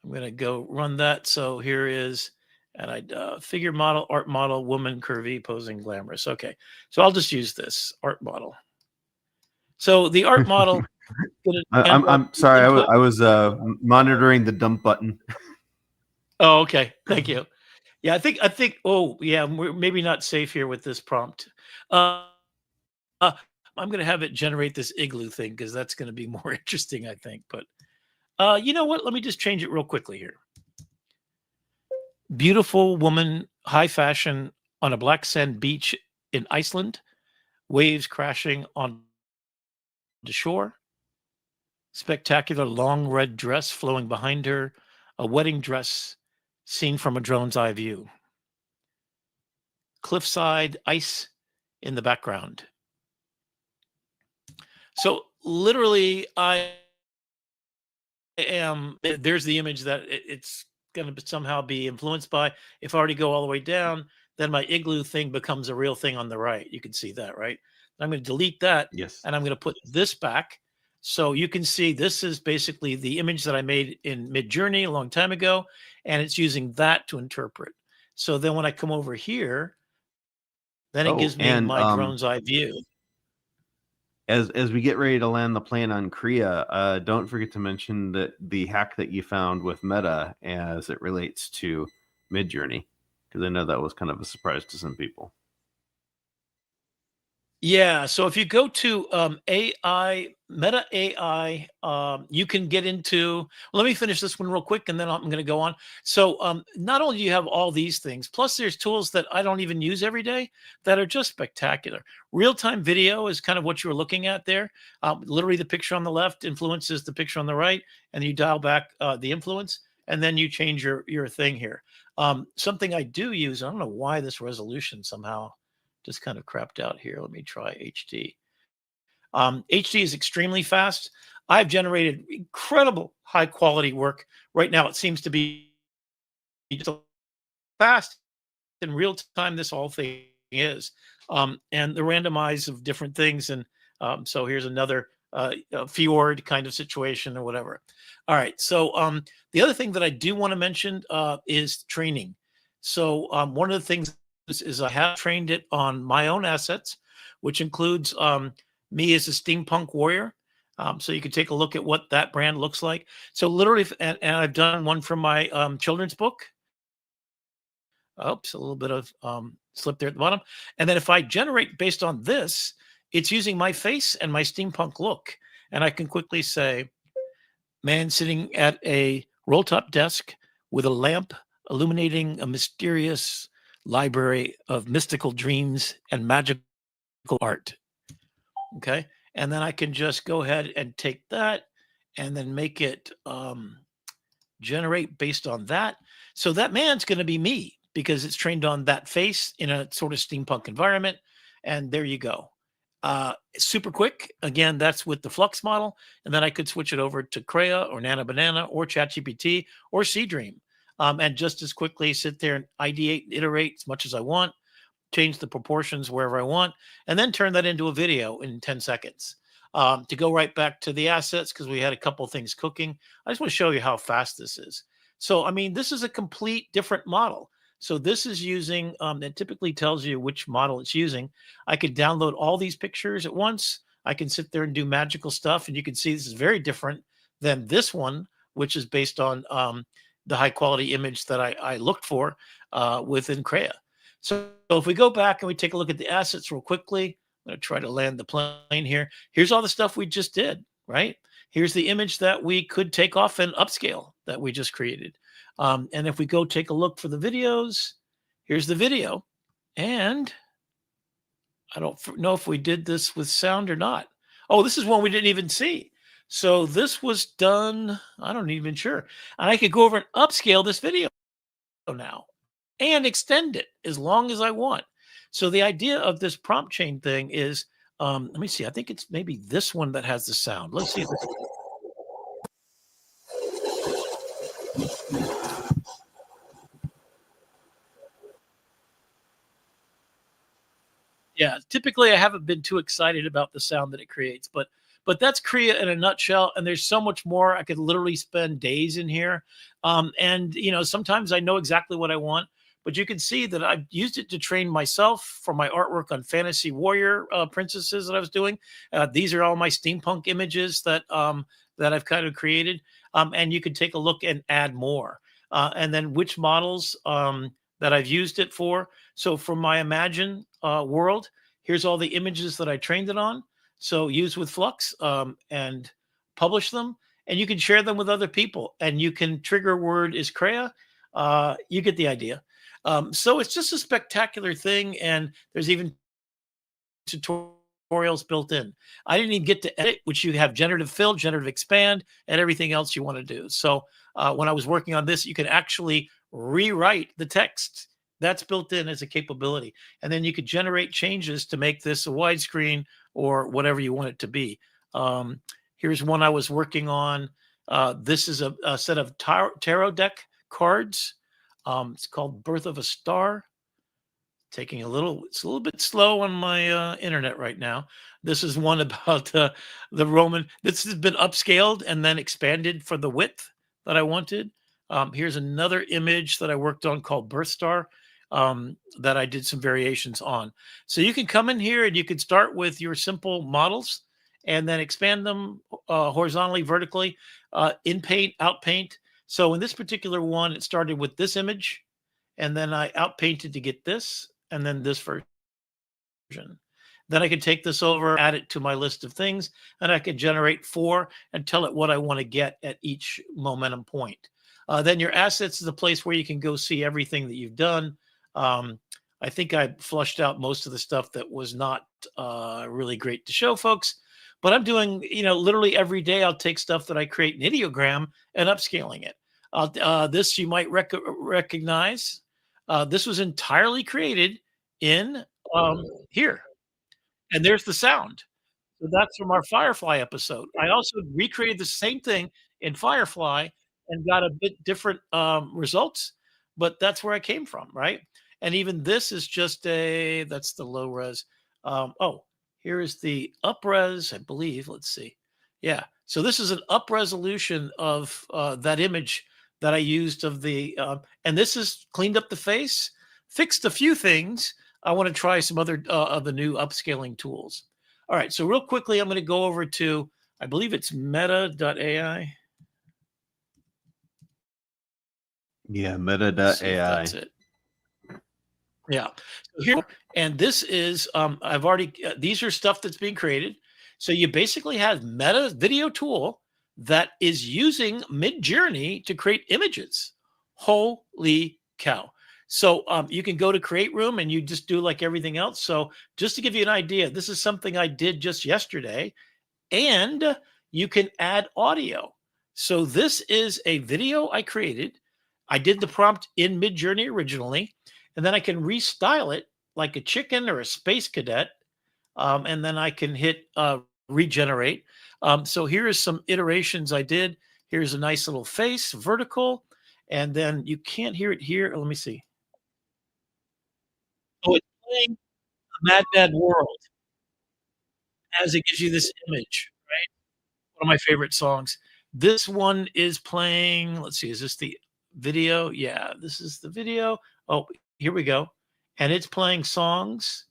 I'm going to go run that. So here is, and I figure model, art model, woman, curvy, posing, glamorous. Okay, so I'll just use this art model. So the art model. I'm sorry. I was monitoring the dump button. Oh, okay. Thank you. Yeah, I think. Oh, yeah, we're maybe not safe here with this prompt. I'm going to have it generate this igloo thing, because that's going to be more interesting, I think. But you know what? Let me just change it real quickly here. Beautiful woman, high fashion, on a black sand beach in Iceland. Waves crashing on the shore. Spectacular long red dress flowing behind her. A wedding dress seen from a drone's eye view. Cliffside, ice in the background. So literally, there's the image that it's going to somehow be influenced by. If I already go all the way down, then my igloo thing becomes a real thing on the right. You can see that, right? I'm going to delete that. Yes. And I'm going to put this back. So you can see this is basically the image that I made in Midjourney a long time ago, and it's using that to interpret. So then when I come over here, then it gives me my drone's eye view. as we get ready to land the plane on Krea, don't forget to mention that the hack that you found with Meta as it relates to Midjourney, because I know that was kind of a surprise to some people. Yeah, so if you go to AI, Meta AI, you can get into. Well, let me finish this one real quick, and then I'm going to go on. So, not only do you have all these things, plus there's tools that I don't even use every day that are just spectacular. Real-time video is kind of what you were looking at there. Literally, the picture on the left influences the picture on the right, and you dial back the influence, and then you change your thing here. Something I do use. I don't know why this resolution somehow just kind of crapped out here. Let me try HD. HD is extremely fast. I've generated incredible high quality work. Right now, it seems to be just fast in real time. This whole thing is, and the randomize of different things. And so here's another fjord kind of situation or whatever. All right. So the other thing that I do want to mention is training. So one of the things is I have trained it on my own assets, which includes me as a steampunk warrior. So you can take a look at what that brand looks like. So literally, and I've done one from my children's book. Oops, a little bit of slip there at the bottom. And then if I generate based on this, it's using my face and my steampunk look. And I can quickly say, man sitting at a roll top desk with a lamp illuminating a mysterious library of mystical dreams and magical art. Okay. And then I can just go ahead and take that and then make it generate based on that. So that man's going to be me because it's trained on that face in a sort of steampunk environment. And there you go. Super quick. Again, that's with the Flux model. And then I could switch it over to Krea or Nana Banana or ChatGPT or Seedream. And just as quickly sit there and ideate, iterate as much as I want, change the proportions wherever I want, and then turn that into a video in 10 seconds. To go right back to the assets, because we had a couple things cooking, I just want to show you how fast this is. So, I mean, this is a complete different model. So this is using, it typically tells you which model it's using. I could download all these pictures at once. I can sit there and do magical stuff. And you can see this is very different than this one, which is based on the high quality image that I looked for within Krea. So if we go back and we take a look at the assets real quickly, I'm going to try to land the plane here. Here's all the stuff we just did, right? Here's the image that we could take off and upscale that we just created. And if we go take a look for the videos, here's the video. And I don't know if we did this with sound or not. Oh, this is one we didn't even see. So this was done, I don't even sure. And I could go over and upscale this video now and extend it as long as I want. So the idea of this prompt chain thing is, let me see, I think it's maybe this one that has the sound. Let's see. Yeah, typically I haven't been too excited about the sound that it creates, but that's Krea in a nutshell. And there's so much more. I could literally spend days in here. And you know, sometimes I know exactly what I want, but you can see that I've used it to train myself for my artwork on fantasy warrior princesses that I was doing. These are all my steampunk images that that I've kind of created. And you can take a look and add more. And then which models that I've used it for. So for my Imagine world, here's all the images that I trained it on. So use with Flux and publish them. And you can share them with other people. And you can trigger word is Krea. You get the idea. So it's just a spectacular thing. And there's even tutorials built in. I didn't even get to edit, which you have generative fill, generative expand, and everything else you want to do. So when I was working on this, you can actually rewrite the text. That's built in as a capability. And then you could generate changes to make this a widescreen or whatever you want it to be. Here's one I was working on. This is a set of tarot deck cards. It's called Birth of a Star. It's a little bit slow on my internet right now. This is one about the Roman. This has been upscaled and then expanded for the width that I wanted. Here's another image that I worked on called Birth Star that I did some variations on. So you can come in here and you can start with your simple models and then expand them horizontally, vertically, in paint, out paint. So in this particular one, it started with this image, and then I out painted to get this, and then this version. Then I can take this over, add it to my list of things, and I can generate 4 and tell it what I want to get at each momentum point. Then your assets is a place where you can go see everything that you've done. I think I flushed out most of the stuff that was not really great to show folks, but I'm doing, literally every day I'll take stuff that I create in ideogram and upscaling it. This you might recognize. This was entirely created in here. And there's the sound. So that's from our Firefly episode. I also recreated the same thing in Firefly and got a bit different results, but that's where I came from, right? And even this is just that's the low res. Oh, here is the up res, I believe. Let's see. Yeah. So this is an up resolution of that image that I used of the, and this is cleaned up the face, fixed a few things. I want to try some other of the new upscaling tools. All right, so real quickly, I'm going to go over to, I believe it's meta.ai. Yeah, meta.ai. That's it. Yeah. So here, and this is, I've already, these are stuff that's being created. So you basically have Meta video tool that is using Midjourney to create images. Holy cow. So you can go to Create Room and you just do like everything else. So just to give you an idea, this is something I did just yesterday, and you can add audio. So this is a video I created. I did the prompt in Midjourney originally, and then I can restyle it like a chicken or a space cadet. And then I can hit regenerate. So here is some iterations I did. Here's a nice little face, vertical, and then you can't hear it here. Let me see. Oh, it's playing a Mad Mad World as it gives you this image, right? One of my favorite songs. This one is playing, let's see, is this the video? Yeah, this is the video. Oh, here we go. And it's playing songs.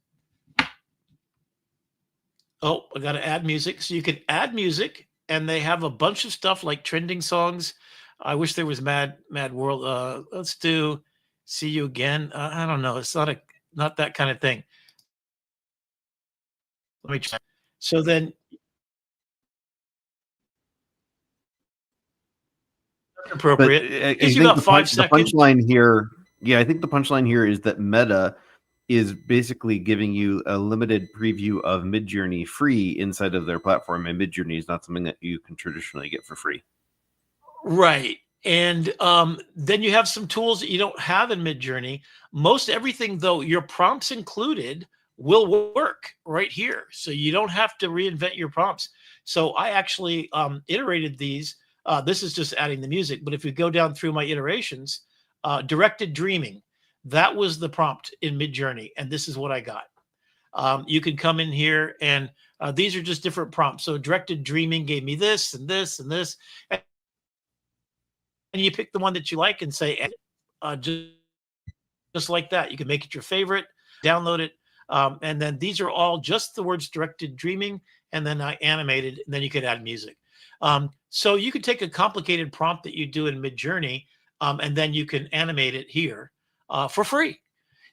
Oh, I got to add music. So you can add music, and they have a bunch of stuff like trending songs. I wish there was Mad World. Let's do See You Again. I don't know. It's not that kind of thing. Let me try. So then appropriate. I Gives you think about 5 seconds. the punchline here, I think the punchline here is that Meta is basically giving you a limited preview of Midjourney free inside of their platform, and Midjourney is not something that you can traditionally get for free. Right. And then you have some tools that you don't have in Midjourney. Most everything, though, your prompts included, will work right here. So you don't have to reinvent your prompts. So I actually iterated these. This is just adding the music. But if we go down through my iterations, directed dreaming, that was the prompt in Midjourney. And this is what I got. You can come in here, and these are just different prompts. So directed dreaming gave me this and this and this. And you pick the one that you like and say, just like that. You can make it your favorite, download it. And then these are all just the words directed dreaming. And then I animated, and then you could add music. So you could take a complicated prompt that you do in Midjourney, and then you can animate it here for free.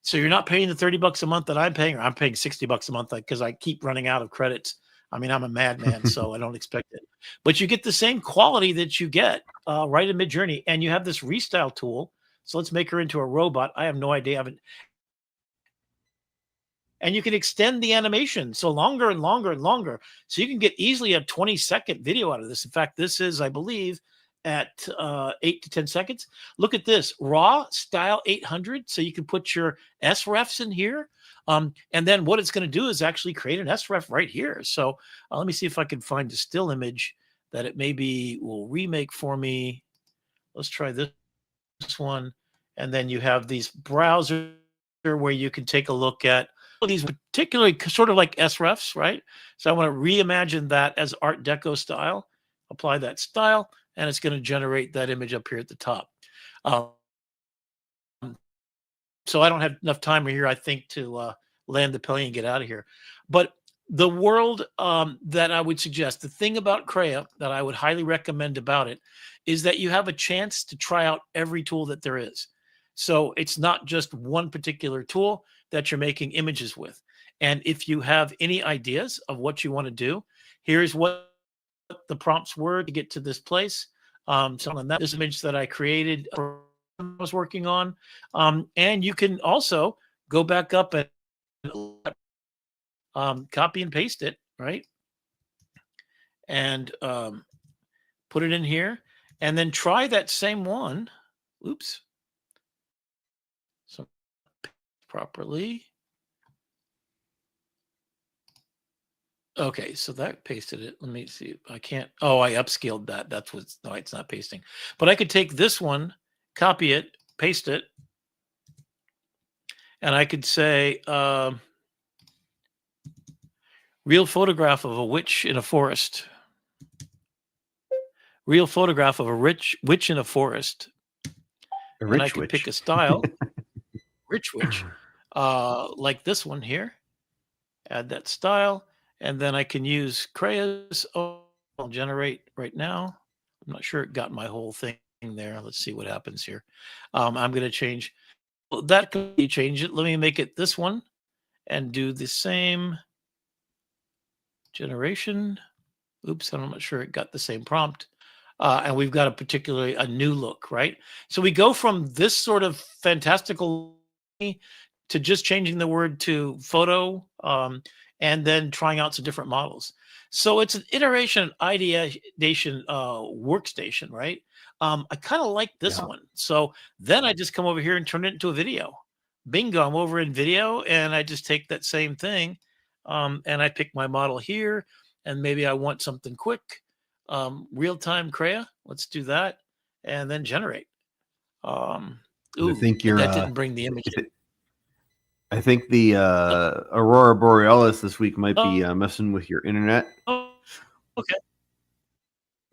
So you're not paying the $30 a month that I'm paying, or I'm paying $60 a month because I keep running out of credits. I mean, I'm a madman, so I don't expect it. But you get the same quality that you get right in Midjourney, and you have this restyle tool. So let's make her into a robot. I have no idea. I haven't. And you can extend the animation so longer and longer and longer. So you can get easily a 20-second video out of this. In fact, this is, I believe, at 8 to 10 seconds. Look at this, raw style 800. So you can put your SREFs in here. And then what it's going to do is actually create an SREF right here. So let me see if I can find a still image that it maybe will remake for me. Let's try this one. And then you have these browsers where you can take a look at these particularly sort of like SREFs, right? So I want to reimagine that as Art Deco style, apply that style, and it's going to generate that image up here at the top. So I don't have enough time here, I think, to land the plane and get out of here. But the world that I would suggest, the thing about Krea that I would highly recommend about it is that you have a chance to try out every tool that there is. So it's not just one particular tool that you're making images with. And if you have any ideas of what you want to do, here's what the prompts were to get to this place. So on that, this image that I created, I was working on, and you can also go back up and copy and paste it, right? And put it in here, and then try that same one. Oops. So properly. Okay, so that pasted it. Let me see. I can't. Oh, I upscaled that. That's what's. No, it's not pasting. But I could take this one, copy it, paste it, and I could say, real photograph of a witch in a forest. Real photograph of a witch in a forest. And I could pick a style, rich witch, like this one here. Add that style. And then I can use Krea's. Oh, I'll generate right now. I'm not sure it got my whole thing there. Let's see what happens here. I'm going to change. Well, that could be change it. Let me make it this one and do the same generation. Oops, I'm not sure it got the same prompt. And we've got a new look, right? So we go from this sort of fantastical to just changing the word to photo, and then trying out some different models. So it's an iteration, ideation workstation, right? I kind of like this one. So then I just come over here and turn it into a video. Bingo, I'm over in video, and I just take that same thing, and I pick my model here, and maybe I want something quick. Real-time Krea, let's do that, and then generate. I think that didn't bring the image in. I think the Aurora Borealis this week might be messing with your internet. Oh, okay.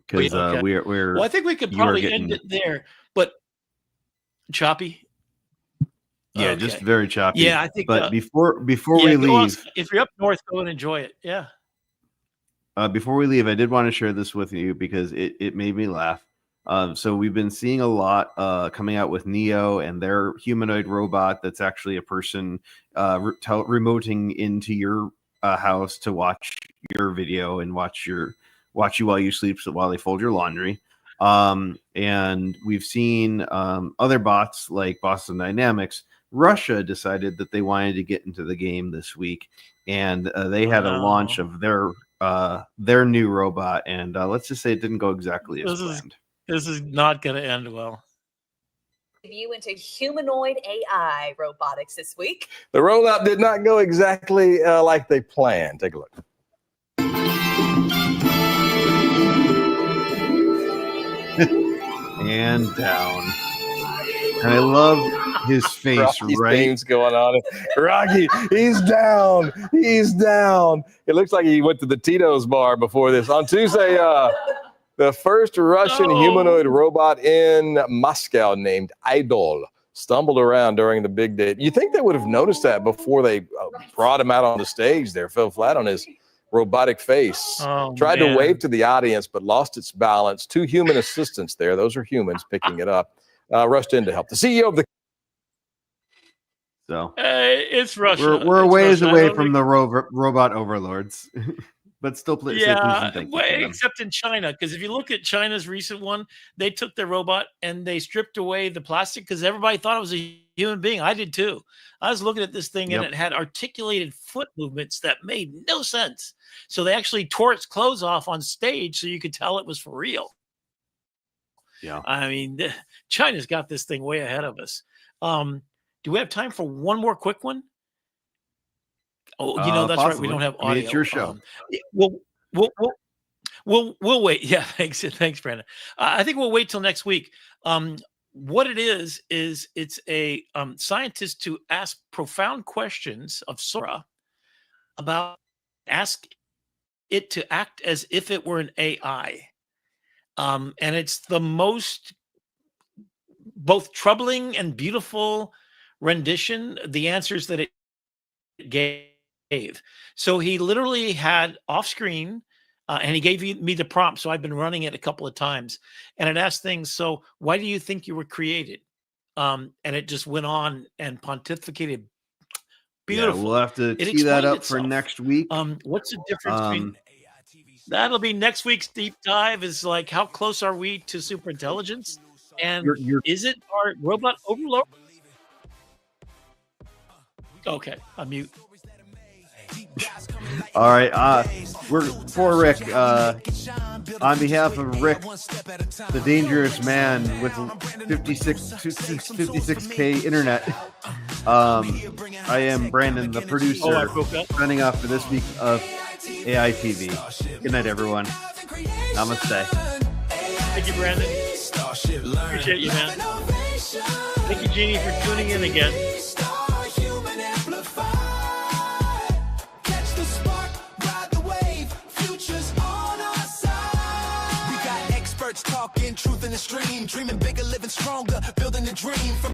Because we're well, I think we could probably end it there, but choppy. Yeah, just very choppy. Yeah, I think. But before we leave, if you're up north, go and enjoy it. Yeah. Before we leave, I did want to share this with you because it made me laugh. So we've been seeing a lot coming out with Neo and their humanoid robot that's actually a person remoting into your house to watch your video and watch you while you sleep, so while they fold your laundry. And we've seen other bots like Boston Dynamics. Russia decided that they wanted to get into the game this week, and they had a launch of their new robot, and let's just say it didn't go exactly as planned. This is not going to end well. You into humanoid AI robotics this week. The rollout did not go exactly like they planned. Take a look. And down. And I love his face, Rocky's right? theme's going on. Rocky, he's down. He's down. It looks like he went to the Tito's bar before this. On Tuesday, the first Russian humanoid robot in Moscow named Idol stumbled around during the big day. You think they would have noticed that before they brought him out on the stage there, fell flat on his robotic face. Tried to wave to the audience, but lost its balance. Two human assistants there. Those are humans picking it up. Rushed in to help. The CEO of the... So it's Russia. We're a ways away from the robot overlords. But still play. Yeah, except in China, because if you look at China's recent one, they took their robot and they stripped away the plastic because everybody thought it was a human being. I did too. I was looking at this thing and it had articulated foot movements that made no sense. So they actually tore its clothes off on stage so you could tell it was for real. Yeah, I mean, China's got this thing way ahead of us. Do we have time for one more quick one? Oh, that's possibly. Right. We don't have audio. I mean, it's your show. We'll wait. Yeah, thanks, Brandon. I think we'll wait till next week. What it is it's a scientist to ask profound questions of Sora about ask it to act as if it were an AI. And it's the most both troubling and beautiful rendition. The answers that it gave Dave. So he literally had off screen, and he gave me the prompt. So I've been running it a couple of times, and it asked things. So why do you think you were created? And it just went on and pontificated. Beautiful. Yeah, we'll have to It tee that explained up for itself. next week. What's the difference between that'll be next week's deep dive? Is like, how close are we to superintelligence? And You're is it our robot overlord? Okay, I'm mute. all right. We're for Rick. On behalf of Rick, the dangerous man with 56K internet. I am Brandon, the Oh, I producer, broke up. signing off for this week of AI TV. Good night, everyone. Namaste. Thank you, Brandon. Appreciate you, man. Thank you, Jeannie, for tuning in again. Catch the spark, ride the wave, future's on our side. We got experts talking truth in the stream, dreaming bigger, living stronger, building a dream from